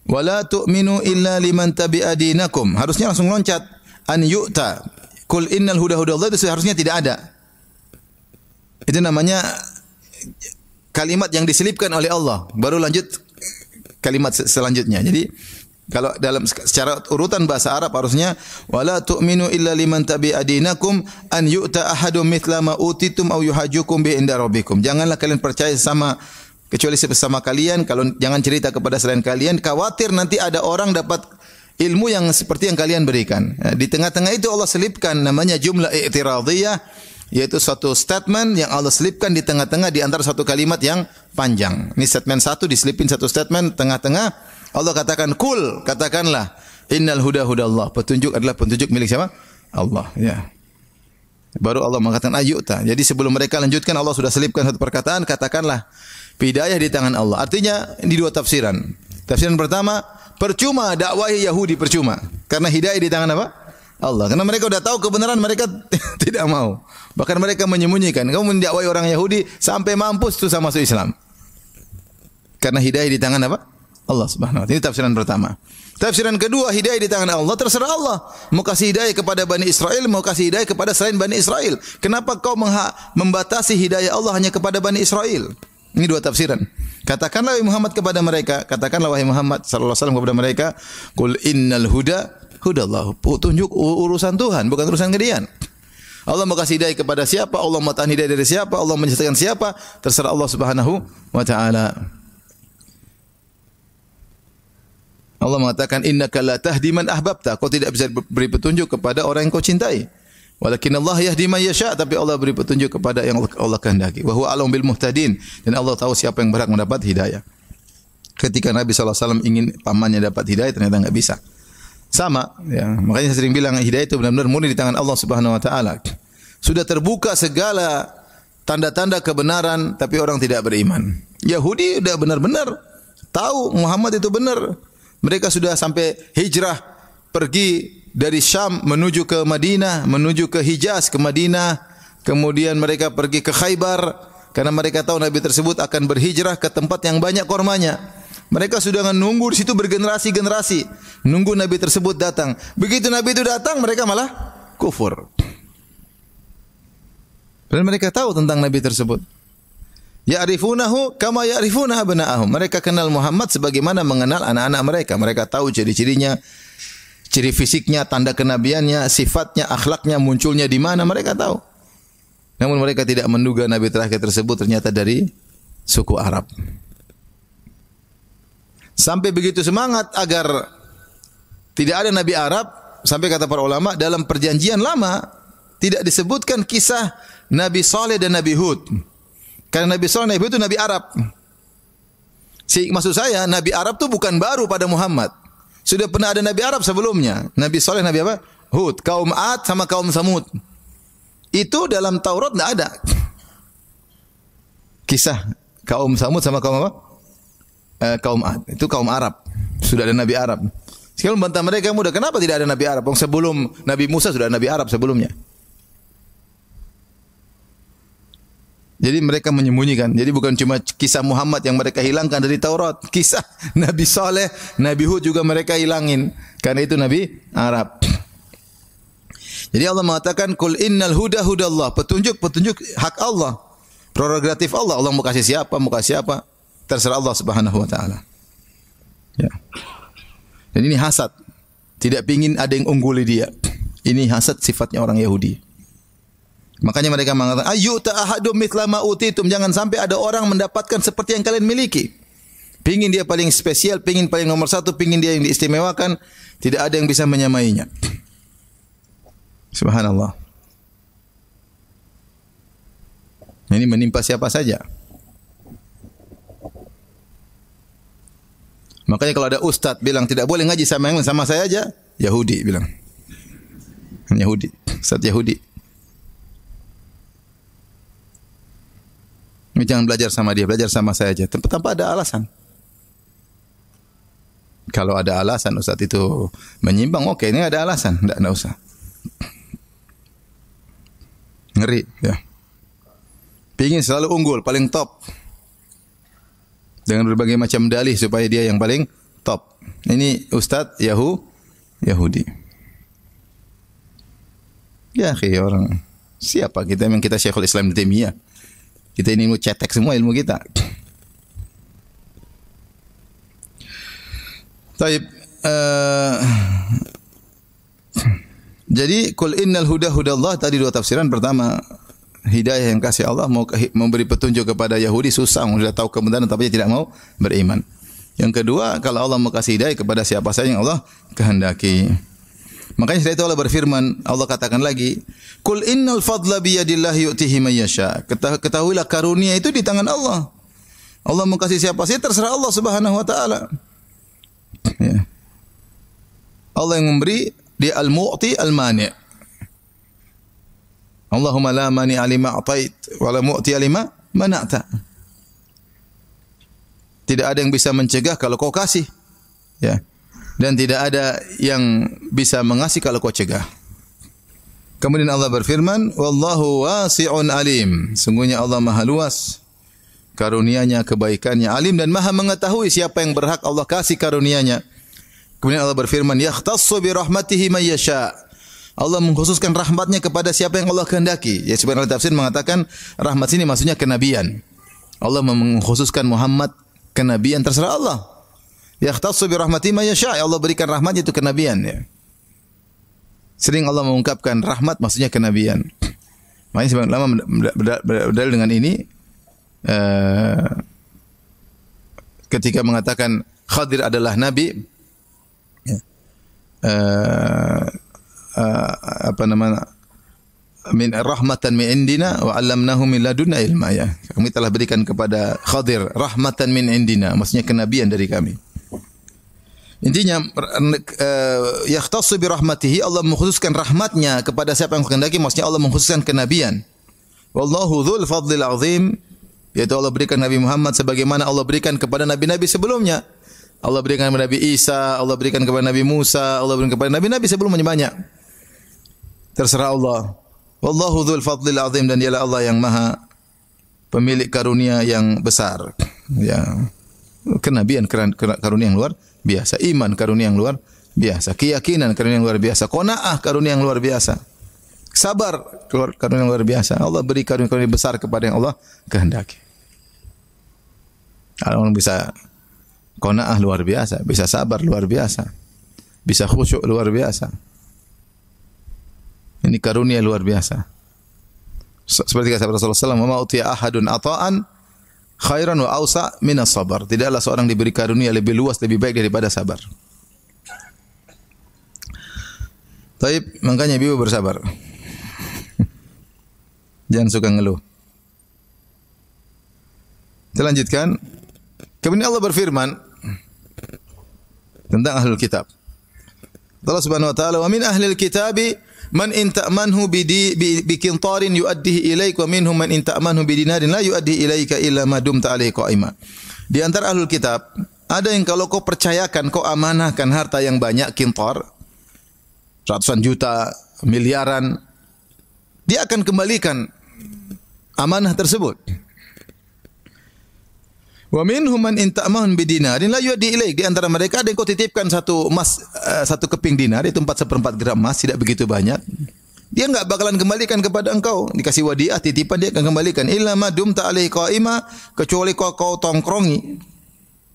A: Wala tu'minu illa liman tabi'a dinakum. Harusnya langsung loncat. An yu'ta. Qul innal huda hudallah, itu harusnya tidak ada. Itu namanya kalimat yang diselipkan oleh Allah, baru lanjut kalimat selanjutnya. Jadi kalau dalam secara urutan bahasa Arab harusnya wala tu'minu illa liman tabi'a dinakum an yu'ta ahadum mithla ma utitum aw yuhajjukum bi inda rabbikum. Janganlah kalian percaya sama kecuali sesama kalian, kalau jangan cerita kepada selain kalian, khawatir nanti ada orang dapat ilmu yang seperti yang kalian berikan. Di tengah-tengah itu Allah selipkan namanya jumlah i'tiradhiyah, yaitu suatu statement yang Allah selipkan di tengah-tengah di antara satu kalimat yang panjang. Ini statement satu diselipin satu statement tengah-tengah. Allah katakan kul, katakanlah innal huda hudallah, petunjuk adalah petunjuk milik siapa? Allah, ya. Baru Allah mengatakan ayyuta. Jadi sebelum mereka lanjutkan Allah sudah selipkan satu perkataan, katakanlah hidayah di tangan Allah. Artinya di dua tafsiran. Tafsiran pertama, percuma dakwahi Yahudi, percuma. Karena hidayah di tangan apa? Allah. Karena mereka sudah tahu kebenaran, mereka tidak mau. Bahkan mereka menyembunyikan. Kamu mendakwahi orang Yahudi sampai mampus itu sama masuk Islam. Karena hidayah di tangan apa? Allah Subhanahu wa taala. Ini tafsiran pertama. Tafsiran kedua, hidayah di tangan Allah, terserah Allah. Mau kasih hidayah kepada Bani Israel, mau kasih hidayah kepada selain Bani Israel. Kenapa kau membatasi hidayah Allah hanya kepada Bani Israel? Ini dua tafsiran. Katakanlah wahai Muhammad kepada mereka, katakanlah wahai Muhammad sallallahu alaihi wasallam kepada mereka, qul innal huda hudallah. Petunjuk urusan Tuhan, bukan urusan kalian. Allah mau kasih hidayah kepada siapa, Allah mau tahan hidayah dari siapa, Allah menyesatkan siapa, terserah Allah Subhanahu wa taala. Allah mengatakan innaka la tahdi man ahbabta, kau tidak bisa beri petunjuk kepada orang yang kau cintai. Walakin Allah yahdi man yasha, tapi Allah beri petunjuk kepada yang Allah kehendaki. Wa huwa alam bil muhtadin, dan Allah tahu siapa yang berhak mendapat hidayah. Ketika Nabi sallallahu alaihi wasallam ingin pamannya dapat hidayah, ternyata enggak bisa. Sama, ya. Makanya saya sering bilang hidayah itu benar-benar murni di tangan Allah Subhanahu wa taala. Sudah terbuka segala tanda-tanda kebenaran, tapi orang tidak beriman. Yahudi sudah benar-benar tahu Muhammad itu benar. Mereka sudah sampai hijrah pergi dari Syam menuju ke Madinah, menuju ke Hijaz, ke Madinah. Kemudian mereka pergi ke Khaybar karena mereka tahu Nabi tersebut akan berhijrah ke tempat yang banyak kormanya. Mereka sudah menunggu di situ bergenerasi-generasi, nunggu Nabi tersebut datang. Begitu Nabi itu datang, mereka malah kufur. Dan mereka tahu tentang Nabi tersebut. Ya'rifunahu kama ya'rifuna abna'ahum. Mereka kenal Muhammad sebagaimana mengenal anak-anak mereka. Mereka tahu ciri-cirinya, ciri fisiknya, tanda kenabiannya, sifatnya, akhlaknya, munculnya di mana, mereka tahu. Namun mereka tidak menduga Nabi terakhir tersebut ternyata dari suku Arab. Sampai begitu semangat agar tidak ada Nabi Arab, sampai kata para ulama dalam perjanjian lama tidak disebutkan kisah Nabi Saleh dan Nabi Hud. Karena Nabi Saleh, Nabi Hud itu Nabi Arab. Maksud saya, Nabi Arab itu bukan baru pada Muhammad. Sudah pernah ada Nabi Arab sebelumnya. Nabi Saleh, Nabi apa? Hud, kaum Ad sama kaum Samud. Itu dalam Taurat tidak ada. Kisah kaum Samud sama kaum apa? Kaum Ad. Itu kaum Arab. Sudah ada Nabi Arab. Sekarang bantah mereka mudah. Kenapa tidak ada Nabi Arab? Sebelum Nabi Musa sudah ada Nabi Arab sebelumnya. Jadi mereka menyembunyikan. Jadi bukan cuma kisah Muhammad yang mereka hilangkan dari Taurat. Kisah Nabi Saleh, Nabi Hud juga mereka hilangin. Karena itu Nabi Arab. Jadi Allah mengatakan, Qul innal huda hudallah. Petunjuk hak Allah. Prerogatif Allah. Allah mau kasih siapa, mau kasih siapa. Terserah Allah Subhanahu wa ta'ala. Ya. Dan ini hasad. Tidak pingin ada yang ungguli dia. Ini hasad sifatnya orang Yahudi. Makanya mereka mengatakan, ayyuta ahadum mithla ma utitum. Jangan sampai ada orang mendapatkan seperti yang kalian miliki. Pingin dia paling spesial, pingin paling nomor satu, pingin dia yang diistimewakan. Tidak ada yang bisa menyamainya. Subhanallah. Ini menimpa siapa saja. Makanya kalau ada ustadz bilang tidak boleh ngaji sama saya aja, Yahudi bilang. Yahudi, ustadz Yahudi. Jangan belajar sama dia, belajar sama saya aja. Tanpa ada alasan. Kalau ada alasan ustaz itu menyimpang, oke, ini ada alasan, enggak usah. Ngeri, ya. Pingin selalu unggul, paling top. Dengan berbagai macam dalih supaya dia yang paling top. Ini ustaz Yahudi. Ya, orang siapa kita? Memang kita Syekhul Islam Taimiyah. Kita ini ilmu cetek semua ilmu kita. Taib. Jadi kul innal huda hudallah, tadi dua tafsiran. Pertama, hidayah yang kasih Allah, mau memberi petunjuk kepada Yahudi susah, sudah tahu kebenaran tapi dia tidak mau beriman. Yang kedua, kalau Allah mau kasih hidayah kepada siapa saja yang Allah kehendaki. Makanya setelah itu Allah berfirman, Allah katakan lagi, kul innal fadla biyadillahi yu'tihi man yasha. Ketahuilah karunia itu di tangan Allah. Allah mau kasih siapa saja terserah Allah Subhanahu wa taala. Ya. Allah yang memberi, dia al-mu'ti al-mani'. Allahumma la mani' lima a'tait wa la mu'ti lima mana'ta. Tidak ada yang bisa mencegah kalau kau kasih. Ya. Dan tidak ada yang bisa mengasih kalau kau cegah. Kemudian Allah berfirman, wallahu wasi'un alim. Sungguhnya Allah Maha luas karunia-Nya, kebaikannya, alim dan Maha mengetahui siapa yang berhak Allah kasih karunia-Nya. Kemudian Allah berfirman, yakhtassu bi rahmatihi may yasha. Allah mengkhususkan rahmatnya kepada siapa yang Allah kehendaki. Ya, sebenarnya tafsir mengatakan rahmat sini maksudnya kenabian. Allah mengkhususkan Muhammad kenabian, terserah Allah. Yakhtassu bi rahmatihi may yasha. Allah berikan rahmatnya itu kenabian, ya. Sering Allah mengungkapkan rahmat maksudnya kenabian. Makanya sebagian ulama berdalil dengan ini ketika mengatakan Khadir adalah nabi, min rahmatan min indina wa 'allamnahu min ladunna ilma, ya. Kami telah berikan kepada Khadir rahmatan min indina, maksudnya kenabian dari kami. Intinya yakhtassu bi rahmatihi, Allah mengkhususkan rahmatnya kepada siapa yang kehendaki, maksudnya Allah mengkhususkan kenabian. Wallahu dzul fadlil azim, yaitu Allah berikan Nabi Muhammad sebagaimana Allah berikan kepada nabi-nabi sebelumnya. Allah berikan kepada Nabi Isa, Allah berikan kepada Nabi Musa, Allah berikan kepada nabi-nabi sebelumnya banyak. Terserah Allah. Wallahu dzul fadlil azim, dan dialah Allah yang Maha pemilik karunia yang besar. Ya. Kenabian karunia yang luar biasa, iman karunia yang luar biasa, keyakinan karunia yang luar biasa, qanaah karunia yang luar biasa, sabar karunia yang luar biasa. Allah beri karunia besar kepada yang Allah kehendaki. Orang bisa qanaah luar biasa, bisa sabar luar biasa, bisa khusyuk luar biasa. Ini karunia luar biasa. Seperti kata Rasulullah SAW, "Wa ma utiya ahadun ata'an khairan wa awsa' minas sabar." Tidaklah seorang diberi karunia lebih luas, lebih baik daripada sabar. Taib, makanya ibu bersabar. Jangan suka ngeluh. Kita lanjutkan. Kemudian Allah berfirman tentang ahlul kitab. Allah Subhanahu wa taala, "Wa min ahlil kitabi man in ta'manhu bi qintarin yu'addihi ilaik wa minhum man in ta'manhu bi dinarin la yu'addihi ilaika illa ma dumta alaihi qa'ima." Di antara ahlul kitab ada yang kalau kau percayakan, kau amanahkan harta yang banyak, qintar, ratusan juta, miliaran, dia akan kembalikan amanah tersebut. Wa minhum man in ta'manhu bi dinarin la yu'addihi ilaik. Di antara mereka ada yang kau titipkan satu emas, satu keping dinar, itu 4/4 gram emas, tidak begitu banyak. Dia enggak bakalan kembalikan kepada engkau. Dikasih wadiah, titipan, dia akan kembalikan. Illa ma dumta alaihi qa'ima, kecuali kau tongkrongi.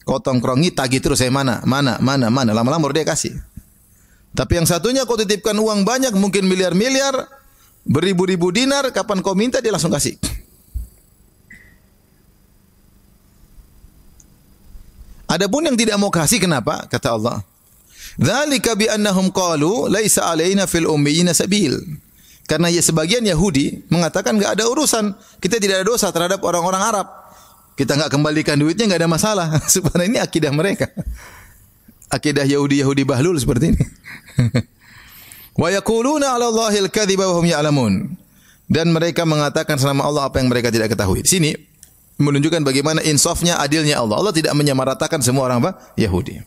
A: Kau tongkrongi, tagih terus, saya mana. Lama-lama baru dia kasih. Tapi yang satunya kau titipkan uang banyak, mungkin miliar-miliar, beribu-ribu dinar, kapan kau minta dia langsung kasih. Adapun yang tidak mau kasih, kenapa? Kata Allah, "Dzalika bi annahum qalu laisa alaina fil ummiyina sabil." Karena sebagian Yahudi mengatakan enggak ada urusan, kita tidak ada dosa terhadap orang-orang Arab. Kita enggak kembalikan duitnya, enggak ada masalah. Sebenarnya ini akidah mereka. Akidah Yahudi bahlul seperti ini. Wa yaquluna 'ala Allahil kadziba wa hum ya'lamun. Dan mereka mengatakan sama Allah apa yang mereka tidak ketahui. Di sini menunjukkan bagaimana insafnya, adilnya Allah. Allah tidak menyamaratakan semua orang apa? Yahudi.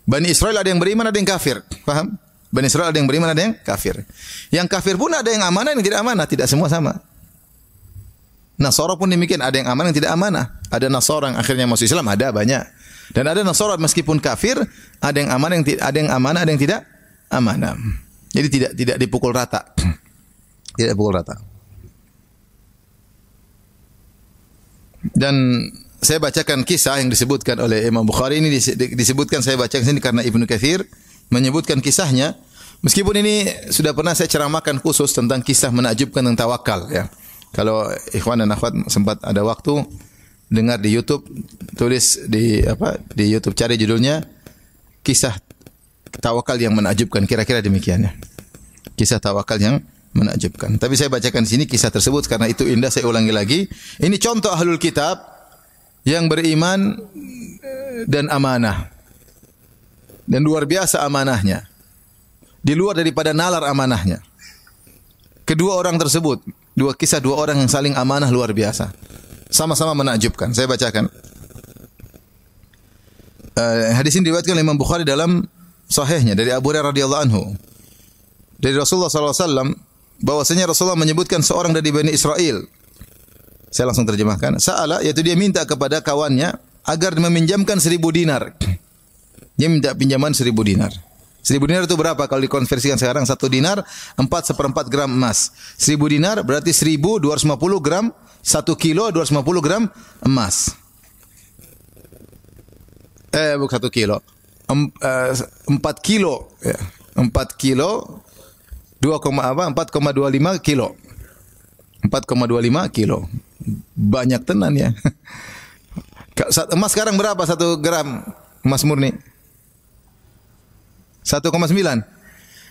A: Bani Israel ada yang beriman, ada yang kafir. Paham? Bani Israel ada yang beriman, ada yang kafir. Yang kafir pun ada yang amanah, yang tidak amanah. Tidak semua sama. Nasara pun demikian, ada yang amanah, yang tidak amanah. Ada Nasara yang akhirnya masuk Islam, ada banyak. Dan ada Nasara meskipun kafir, ada yang amanah, ada yang amanah, ada yang tidak amanah. Jadi tidak dipukul rata. Tidak dipukul rata. Dan saya bacakan kisah yang disebutkan oleh Imam Bukhari ini disebutkan saya bacakan sini karena Ibnu Katsir menyebutkan kisahnya. Meskipun ini sudah pernah saya ceramahkan khusus tentang kisah menakjubkan tentang tawakal ya. Kalau ikhwan dan akhwat sempat ada waktu dengar di YouTube, tulis di YouTube cari judulnya kisah tawakal yang menakjubkan, kira-kira demikian ya. Kisah tawakal yang menakjubkan. Tapi saya bacakan di sini kisah tersebut karena itu indah, saya ulangi lagi. Ini contoh ahlul kitab yang beriman dan amanah. Dan luar biasa amanahnya. Di luar daripada nalar amanahnya. Kedua orang tersebut, kisah dua orang yang saling amanah luar biasa. Sama-sama menakjubkan. Saya bacakan. Hadis ini diriwayatkan oleh Imam Bukhari dalam sahihnya dari Abu Hurairah radhiyallahu anhu. Dari Rasulullah SAW, bahwasanya Rasulullah menyebutkan seorang dari Bani Israel. Saya langsung terjemahkan. Sa'ala, yaitu dia minta kepada kawannya agar meminjamkan 1.000 dinar. Dia minta pinjaman 1.000 dinar. 1.000 dinar itu berapa? Kalau dikonversikan sekarang 1 dinar 4/4 gram emas. 1.000 dinar berarti 1.250 gram, 1 kilo 250 gram emas. Bukan 1 kilo. 4 kilo ya. 4 kilo 4,25 kilo. 4,25 kilo. Banyak tenan ya. Emas sekarang berapa 1 gram emas murni? 1,9.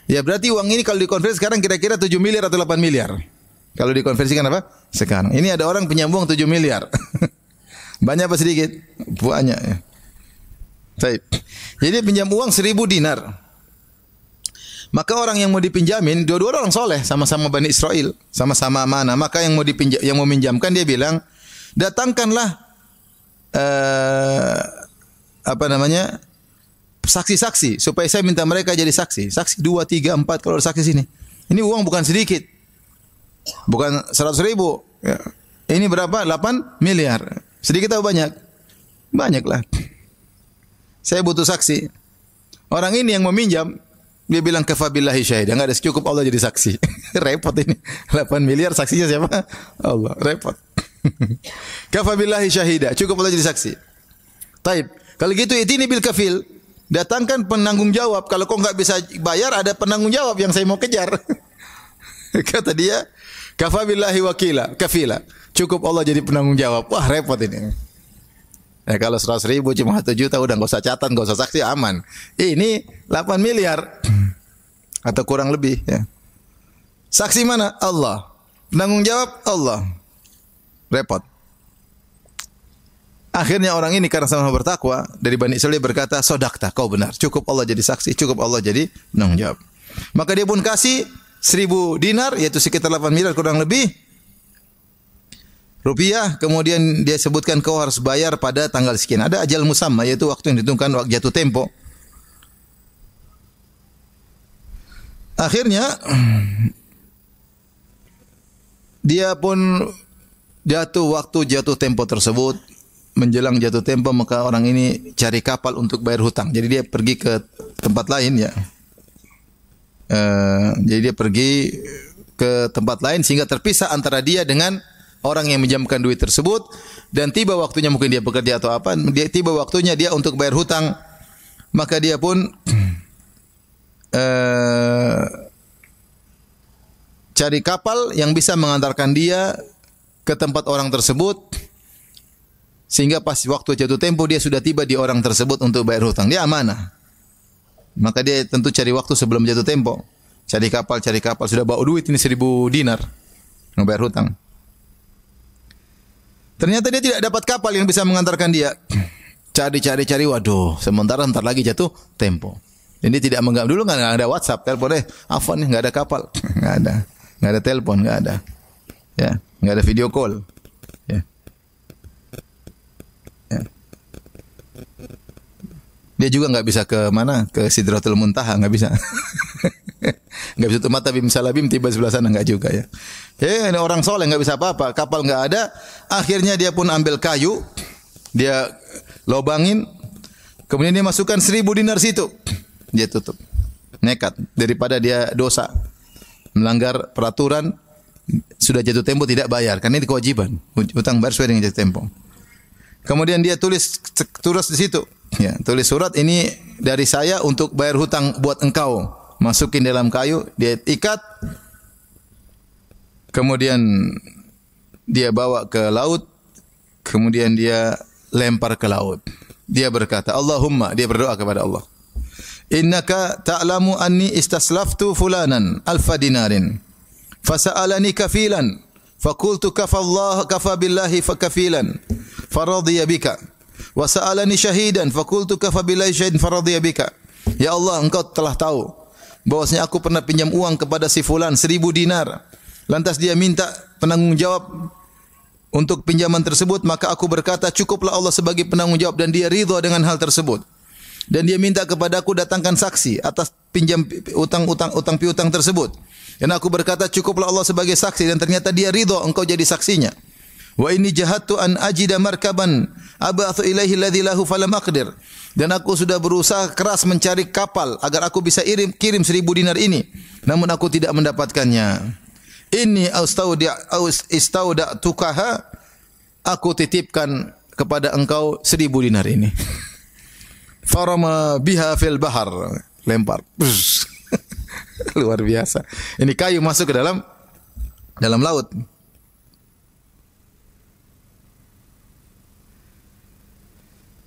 A: Ya berarti uang ini kalau dikonversi sekarang kira-kira 7 miliar atau 8 miliar. Kalau dikonversikan apa? Sekarang. Ini ada orang pinjam uang 7 miliar. Banyak apa sedikit? Banyak ya. Baik. Jadi pinjam uang 1.000 dinar. Maka orang yang mau dipinjamin, dua-dua orang soleh, sama-sama Bani Israel, sama-sama amanah. Maka yang mau meminjamkan dia bilang, datangkanlah saksi-saksi supaya saya minta mereka jadi saksi. Saksi 2, 3, 4 kalau ada saksi sini. Ini uang bukan sedikit. Bukan 100.000. Ya. Ini berapa? 8 miliar. Sedikit atau banyak? Banyak lah. Saya butuh saksi. Orang ini yang meminjam, dia bilang kafa billahi syahid. Enggak ada, cukup Allah jadi saksi. Repot ini. 8 miliar saksinya siapa? Allah. Repot. Kafa billahi syahida. Cukup Allah jadi saksi. Taib. Kalau gitu itini bil kafil. Datangkan penanggung jawab. Kalau kau enggak bisa bayar, ada penanggung jawab yang saya mau kejar. Kata dia, kafa billahi wakila. Kafila. Cukup Allah jadi penanggung jawab. Wah, repot ini. Kalau 100.000 cuma 1 juta udah enggak usah catat, enggak usah saksi, aman. Ini 8 miliar atau kurang lebih ya. Saksi mana? Allah. Penanggung jawab Allah. Repot. Akhirnya orang ini karena sama bertakwa dari Bani Israil berkata, "Sodakta, kau benar. Cukup Allah jadi saksi, cukup Allah jadi penanggung jawab." Maka dia pun kasih 1.000 dinar, yaitu sekitar 8 miliar kurang lebih rupiah. Kemudian dia sebutkan kau harus bayar pada tanggal sekian. Ada ajal musamma, yaitu waktu yang ditentukan, waktu jatuh tempo. Akhirnya dia pun waktu jatuh tempo tersebut, menjelang jatuh tempo, maka orang ini cari kapal untuk bayar hutang. Jadi dia pergi ke tempat lain ya. Jadi dia pergi ke tempat lain sehingga terpisah antara dia dengan orang yang menjamkan duit tersebut, dan tiba waktunya, mungkin dia bekerja atau apa, dia tiba waktunya dia untuk bayar hutang. Maka dia pun cari kapal yang bisa mengantarkan dia ke tempat orang tersebut, sehingga pas waktu jatuh tempo dia sudah tiba di orang tersebut untuk bayar hutang. Dia amanah. Maka dia tentu cari waktu sebelum jatuh tempo. Cari kapal, sudah bawa duit ini 1.000 dinar membayar hutang. Ternyata dia tidak dapat kapal yang bisa mengantarkan dia. Cari, waduh, sementara ntar lagi jatuh tempo. Dan dia tidak menganggap, dulu nggak ada WhatsApp, telepon Afwan nih, nggak ada kapal, nggak ada telepon, nggak ada, ya, nggak ada video call, ya. Ya. Dia juga nggak bisa ke mana, ke Sidratul Muntaha, nggak bisa. Nggak bisa tuh mata bim salabim tiba sebelah sana, nggak juga ya. Ini orang soleh nggak bisa apa-apa, kapal nggak ada. Akhirnya dia pun ambil kayu, dia lobangin, kemudian dia masukkan 1.000 dinar situ, dia tutup. Nekat daripada dia dosa, melanggar peraturan, sudah jatuh tempo tidak bayar, karena ini kewajiban. Hutang bayar sesuai dengan jatuh tempo. Kemudian dia tulis di situ. Ya, tulis surat ini dari saya untuk bayar hutang buat engkau. Masukin dalam kayu, dia ikat. Kemudian dia bawa ke laut. Kemudian dia lempar ke laut. Dia berkata, Allahumma, dia berdoa kepada Allah. Innaka ta'lamu anni istaslaftu fulanan alfa dinarin. Fasa'alani kafilan. Fakultu kafa billahi fakafilan. Faradhiya bika. Wa sa'alani syahidan. Fakultu kafa billahi syahidan. Faradhiya bika. Ya Allah, engkau telah tahu bahwasanya aku pernah pinjam uang kepada si fulan 1000 dinar. Lantas dia minta penanggung jawab untuk pinjaman tersebut, maka aku berkata, cukuplah Allah sebagai penanggung jawab, dan dia ridha dengan hal tersebut. Dan dia minta kepadaku datangkan saksi atas pinjam utang piutang tersebut. Dan aku berkata, cukuplah Allah sebagai saksi, dan ternyata dia ridha engkau jadi saksinya. Wa inni jahadtu an ajida markaban abathu ilaihi alladhi lahu falam aqdir. Dan aku sudah berusaha keras mencari kapal agar aku bisa kirim 1000 dinar ini, namun aku tidak mendapatkannya. Inni istauda'tukaha, aku titipkan kepada engkau 1000 dinar ini. Farama biha fil bahar, lempar. Luar biasa. Ini kayu masuk ke dalam laut.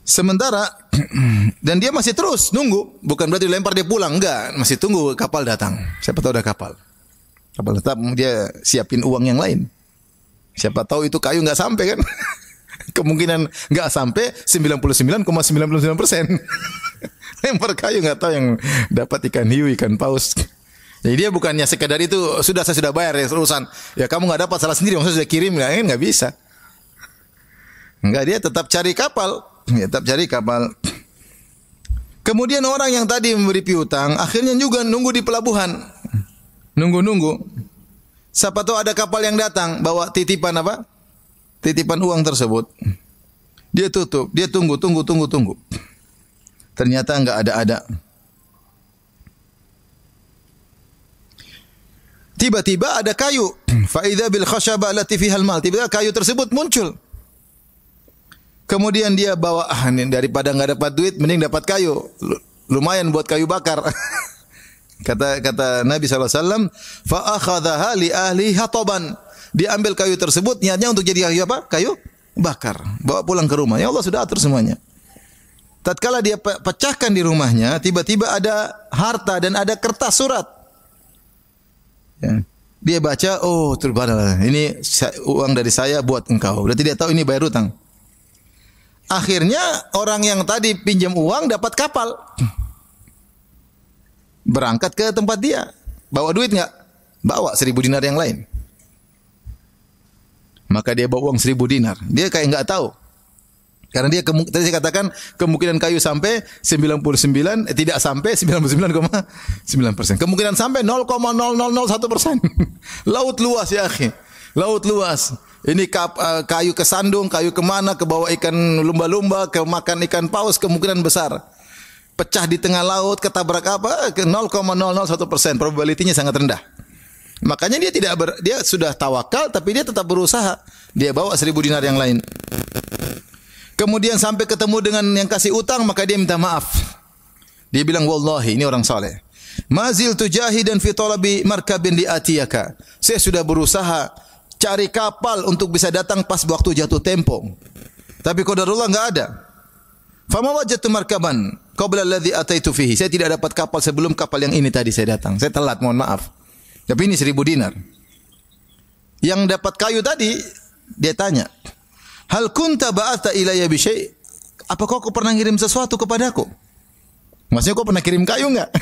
A: Sementara dan dia masih terus nunggu, bukan berarti lempar dia pulang, enggak, masih tunggu kapal datang. Siapa tahu ada kapal. Kapal tetap dia siapin uang yang lain. Siapa tahu itu kayu enggak sampai kan? Kemungkinan enggak sampai 99,99%. Lempar kayu enggak tahu yang dapat ikan hiu, ikan paus. Jadi dia bukannya sekedar itu saya sudah bayar ya urusan. Ya kamu enggak dapat, salah sendiri, maksudnya sudah kirim enggak bisa. Enggak, dia tetap cari kapal. Ya, tetap cari kapal. Kemudian orang yang tadi memberi piutang akhirnya juga nunggu di pelabuhan. Nunggu. Siapa tahu ada kapal yang datang bawa titipan apa? Titipan uang tersebut. Dia tutup, dia tunggu. Ternyata enggak ada. Tiba-tiba ada kayu. Fa idza bil khashaba allati fiha al-mal. Tiba-tiba kayu tersebut muncul. Kemudian dia bawa, daripada enggak dapat duit mending dapat kayu. Lumayan buat kayu bakar. Kata Nabi SAW, fa akhadhaha li ahli hataban. Dia ambil kayu tersebut niatnya untuk jadi kayu apa? Kayu bakar. Bawa pulang ke rumah. Ya Allah sudah atur semuanya. Tatkala dia pecahkan di rumahnya, tiba-tiba ada harta dan ada kertas surat. Ya. Dia baca, oh terbana, ini uang dari saya buat engkau. Berarti dia tahu ini bayar hutang. Akhirnya orang yang tadi pinjam uang dapat kapal. Berangkat ke tempat dia. Bawa duit enggak? Bawa 1000 dinar yang lain. Maka dia bawa uang 1000 dinar. Dia kayak enggak tahu. Karena dia tadi saya katakan kemungkinan kayu sampai 99 tidak sampai 99,9%. Kemungkinan sampai 0,0001%. Laut luas ya akhi. Laut luas. Ini kayu kesandung, kayu kemana, ke bawah ikan lumba-lumba, ke makan ikan paus, kemungkinan besar. Pecah di tengah laut, ketabrak apa? 0,001%, probability-nya sangat rendah. Makanya dia sudah tawakal, tapi dia tetap berusaha. Dia bawa 1000 dinar yang lain. Kemudian sampai ketemu dengan yang kasih utang, maka dia minta maaf. Dia bilang, wallahi, ini orang saleh. Mazil tujahidan fi talabi markabin li atiyaka. Saya sudah berusaha cari kapal untuk bisa datang pas waktu jatuh tempo. Tapi qadarullah enggak ada. Fama wajadtu markaban qabla alladhi ataitu fihi. Saya tidak dapat kapal sebelum kapal yang ini tadi saya datang. Saya telat, mohon maaf. Tapi ini 1000 dinar. Yang dapat kayu tadi dia tanya, "Hal kunta ba'atha ilayya bi syai'?" Apakah kau pernah ngirim sesuatu kepadaku? Maksudnya kau pernah kirim kayu enggak?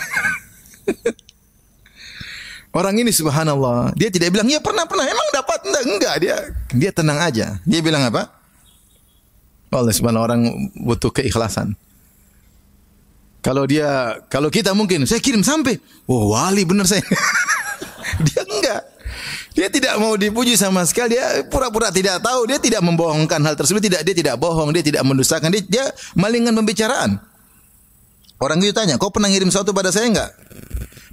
A: Orang ini subhanallah, dia tidak bilang, "Ya pernah, emang dapat?" Enggak, dia tenang aja. Dia bilang apa? Allah subhanahu orang butuh keikhlasan. Kalau kita mungkin saya kirim sampai, wali benar saya. Dia enggak. Dia tidak mau dipuji sama sekali, dia pura-pura tidak tahu, dia tidak membohongkan hal tersebut, dia tidak bohong, dia tidak mendustakan, dia malingan pembicaraan. Orang itu tanya, "Kau pernah ngirim sesuatu pada saya enggak?"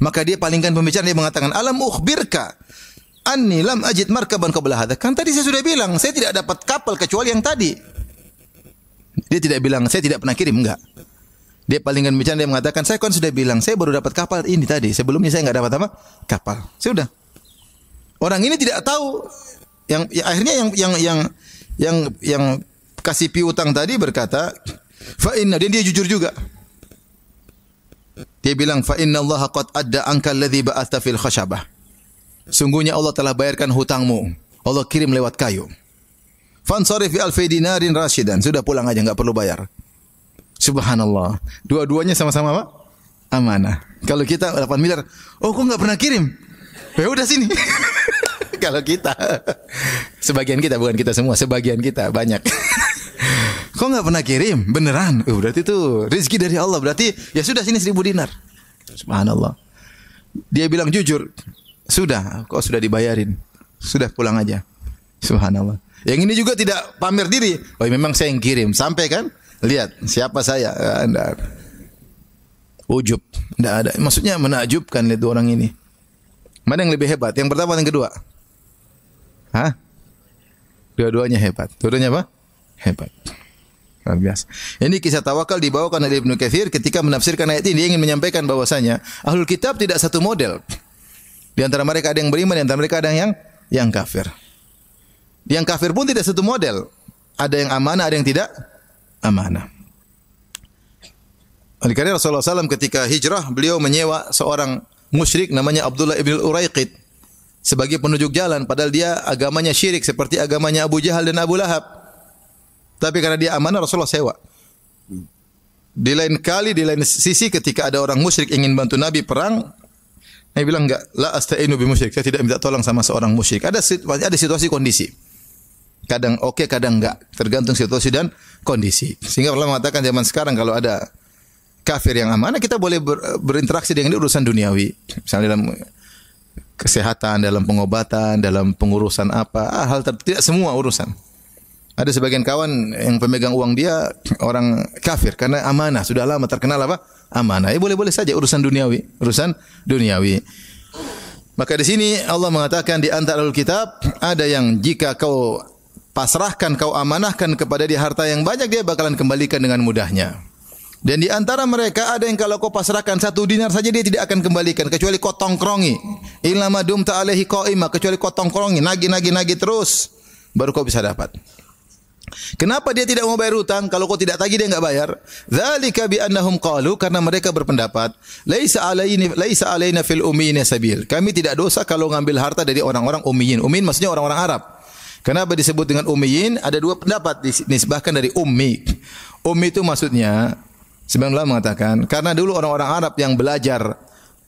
A: Maka dia palingkan pembicaraan, dia mengatakan, "Alam ukhbirka anni lam ajid markaban qabla hadha." Kan tadi saya sudah bilang, saya tidak dapat kapal kecuali yang tadi. Dia tidak bilang saya tidak pernah kirim, enggak. Dia palingan bicara, dia mengatakan saya kan sudah bilang saya baru dapat kapal ini tadi. Sebelumnya saya enggak dapat apa? Kapal. Sudah. Orang ini tidak tahu akhirnya yang kasih piutang tadi berkata, fa inna, dan dia jujur juga. Dia bilang fa inna Allah qad adda anka alladhi ba'atha fil khashabah. Sungguhnya Allah telah bayarkan hutangmu. Allah kirim lewat kayu. Fansarif fi alfi dinarin rasyidan. Sudah pulang aja, enggak perlu bayar. Subhanallah. Dua-duanya sama-sama apa? Amanah. Kalau kita 8 miliar, oh kok enggak pernah kirim? Ya udah sini. Kalau kita, sebagian kita, bukan kita semua, sebagian kita banyak. Kok enggak pernah kirim? Beneran? Berarti itu rezeki dari Allah. Berarti ya sudah sini 1000 dinar. Subhanallah. Dia bilang jujur. Sudah, kok sudah dibayarin. Sudah pulang aja. Subhanallah. Yang ini juga tidak pamer diri. Oh, memang saya yang kirim. Sampai kan? Lihat siapa saya. Anda ujub. Tidak ada. Maksudnya menakjubkan lihat orang ini. Mana yang lebih hebat? Yang pertama, yang kedua? Hah? Dua-duanya hebat. Dua-duanya apa? Hebat. Luar biasa. Ini kisah tawakal dibawakan oleh Ibnu Katsir ketika menafsirkan ayat ini. Dia ingin menyampaikan bahwasanya Ahlul Kitab tidak satu model. Di antara mereka ada yang beriman, di antara mereka ada yang kafir. Yang kafir pun tidak satu model. Ada yang amanah, ada yang tidak amanah. Oleh karena Rasulullah SAW ketika hijrah, beliau menyewa seorang musyrik namanya Abdullah ibn Uraiqid sebagai penunjuk jalan. Padahal dia agamanya syirik seperti agamanya Abu Jahal dan Abu Lahab. Tapi karena dia amanah, Rasulullah sewa. Di lain sisi ketika ada orang musyrik ingin bantu Nabi perang, Nabi bilang enggak, la asta'inu bi musyrik. Saya tidak minta tolong sama seorang musyrik. Ada situasi kondisi. Kadang oke, kadang enggak, tergantung situasi dan kondisi. Sehingga Allah mengatakan zaman sekarang kalau ada kafir yang amanah, kita boleh berinteraksi dengan urusan duniawi. Misalnya dalam kesehatan, dalam pengobatan, dalam pengurusan apa, tidak semua urusan. Ada sebagian kawan yang pemegang uang dia orang kafir karena amanah, sudah lama terkenal apa? Amanah. Boleh-boleh saja urusan duniawi. Maka di sini Allah mengatakan di antara Ahlul Kitab ada yang jika kau pasrahkan, kau amanahkan kepada dia harta yang banyak, dia bakalan kembalikan dengan mudahnya. Dan di antara mereka ada yang kalau kau pasrahkan 1 dinar saja dia tidak akan kembalikan kecuali kau tongkrongi. Illa ma dumta alaihi qa'ima, kecuali kau tongkrongi, nagih terus baru kau bisa dapat. Kenapa dia tidak mau bayar hutang? Kalau kau tidak tagih dia enggak bayar. Dzalika bi annahum qalu, karena mereka berpendapat, laisa alaina fil ummiyina sabil. Kami tidak dosa kalau ngambil harta dari orang-orang ummiyin. Ummiyin maksudnya orang-orang Arab. Kenapa disebut dengan ummiyin? Ada 2 pendapat dinisbahkan dari ummi. Ummi itu maksudnya sebagian ulama mengatakan karena dulu orang-orang Arab yang belajar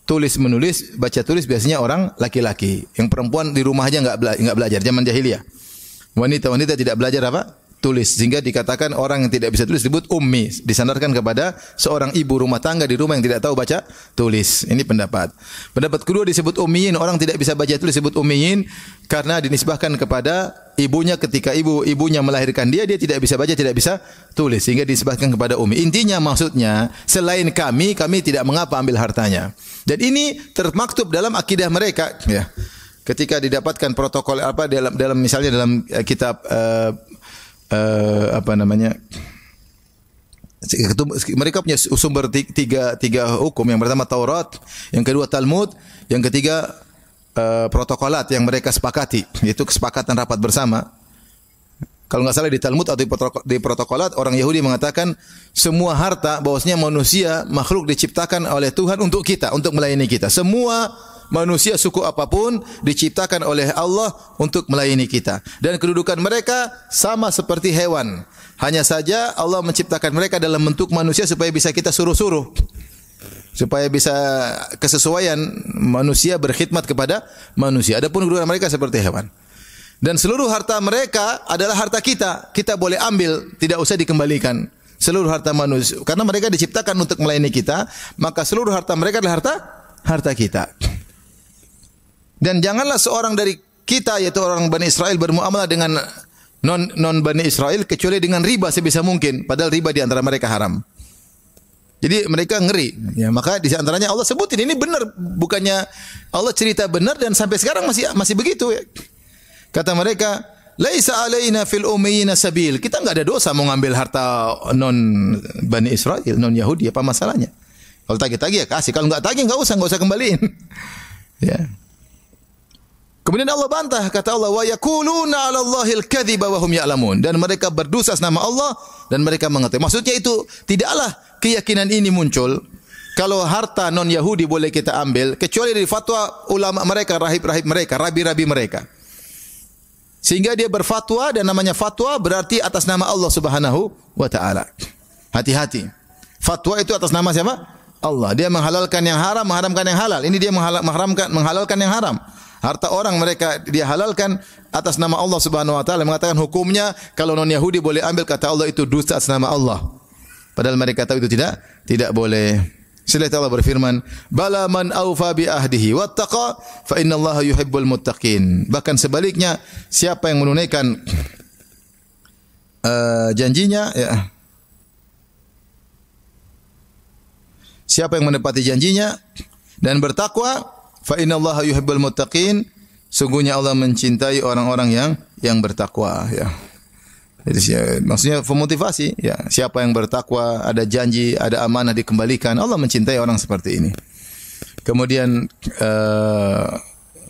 A: tulis menulis, baca tulis biasanya orang laki-laki. Yang perempuan di rumah aja enggak belajar zaman jahiliyah. Wanita-wanita tidak belajar apa? Tulis, sehingga dikatakan orang yang tidak bisa tulis disebut ummi, disandarkan kepada seorang ibu rumah tangga di rumah yang tidak tahu baca tulis. Ini pendapat. Pendapat kedua disebut ummiyin, orang tidak bisa baca tulis disebut ummiyin karena dinisbahkan kepada ibunya ketika ibunya melahirkan dia tidak bisa baca, tidak bisa tulis, sehingga dinisbahkan kepada ummi. Intinya maksudnya selain kami tidak mengapa ambil hartanya. Dan ini termaktub dalam akidah mereka ya. Ketika didapatkan protokol apa dalam misalnya dalam kitab mereka punya sumber tiga hukum. Yang pertama Taurat, yang kedua Talmud, yang ketiga protokolat yang mereka sepakati, yaitu kesepakatan rapat bersama. Kalau nggak salah di Talmud atau di protokolat, orang Yahudi mengatakan semua harta bahwasanya manusia makhluk diciptakan oleh Tuhan untuk kita, untuk melayani kita. Semua manusia suku apapun diciptakan oleh Allah untuk melayani kita. Dan kedudukan mereka sama seperti hewan. Hanya saja Allah menciptakan mereka dalam bentuk manusia supaya bisa kita suruh-suruh. Supaya bisa kesesuaian manusia berkhidmat kepada manusia. Adapun kedudukan mereka seperti hewan. Dan seluruh harta mereka adalah harta kita. Kita boleh ambil, tidak usah dikembalikan. Seluruh harta manusia. Karena mereka diciptakan untuk melayani kita, maka seluruh harta mereka adalah harta kita. Dan janganlah seorang dari kita yaitu orang Bani Israel bermuamalah dengan non Bani Israel kecuali dengan riba sebisa mungkin, padahal riba di antara mereka haram. Jadi mereka ngeri. Ya, maka di antaranya Allah sebutin ini benar, bukannya Allah cerita benar dan sampai sekarang masih begitu ya. Kata mereka, laisa alaina fil ummiyina sabil. Kita enggak ada dosa mau ngambil harta non Bani Israel, non Yahudi, apa masalahnya? Kalau tagih-tagih ya kasih, kalau enggak tagih enggak usah kembaliin. Ya. Kemudian Allah bantah, kata Allah, wa yaquluna 'ala Allahil kadziba wa hum ya'lamun, dan mereka berdusta atas nama Allah dan mereka mengetahui. Maksudnya itu tidaklah keyakinan ini muncul kalau harta non Yahudi boleh kita ambil kecuali dari fatwa ulama mereka, rahib-rahib mereka, rabi-rabi mereka. Sehingga dia berfatwa, dan namanya fatwa berarti atas nama Allah Subhanahu wa taala. Hati-hati. Fatwa itu atas nama siapa? Allah. Dia menghalalkan yang haram, mengharamkan yang halal. Ini dia menghalalkan yang haram. Harta orang mereka dia halalkan atas nama Allah Subhanahu wa taala, mengatakan hukumnya kalau non Yahudi boleh ambil, kata Allah itu dusta atas nama Allah. Padahal mereka tahu itu tidak boleh. Setelah itu Allah berfirman, "Bala man aufa bi ahdihi wattaqa fa innallaha yuhibbul muttaqin." Bahkan sebaliknya, siapa yang menunaikan janjinya, ya. Siapa yang menepati janjinya dan bertakwa, fa innallaha yuhibbul muttaqin, sungguhnya Allah mencintai orang-orang yang bertakwa, ya. Jadi maksudnya memotivasi, ya. Siapa yang bertakwa, ada janji, ada amanah dikembalikan, Allah mencintai orang seperti ini. Kemudian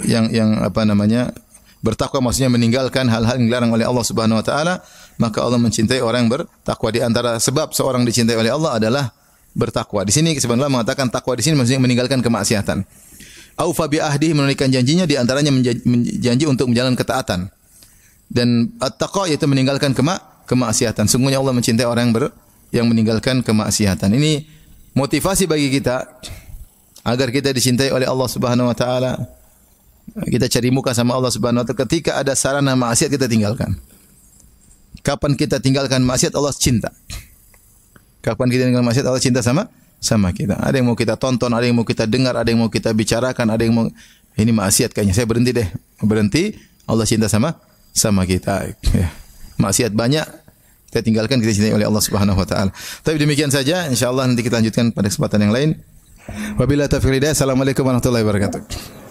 A: yang apa namanya? Bertakwa maksudnya meninggalkan hal-hal yang dilarang oleh Allah Subhanahu wa taala, maka Allah mencintai orang yang bertakwa. Di antara sebab seorang dicintai oleh Allah adalah bertakwa. Di sini sebenarnya mengatakan takwa di sini maksudnya meninggalkan kemaksiatan. Aufa bi ahdihi, menunaikan janjinya, di antaranya janji untuk menjalankan ketaatan. Dan at-taqa yaitu meninggalkan kemaksiatan. Sungguhnya Allah mencintai orang yang meninggalkan kemaksiatan. Ini motivasi bagi kita agar kita dicintai oleh Allah Subhanahu wa taala. Kita cari muka sama Allah Subhanahu wa taala. Ketika ada sarana maksiat kita tinggalkan. Kapan kita tinggalkan maksiat, Allah cinta. Kapan kita tinggalkan maksiat, Allah cinta sama kita. Ada yang mau kita tonton, ada yang mau kita dengar, ada yang mau kita bicarakan, ada yang mau ini maksiat kayaknya. Saya berhenti deh. Berhenti, Allah cinta sama kita. Ya. Maksiat banyak, kita tinggalkan, kita cintai oleh Allah Subhanahu wa taala. Tapi demikian saja, insyaallah nanti kita lanjutkan pada kesempatan yang lain. Wabillahi taufiq wal hidayah. Assalamualaikum warahmatullahi wabarakatuh.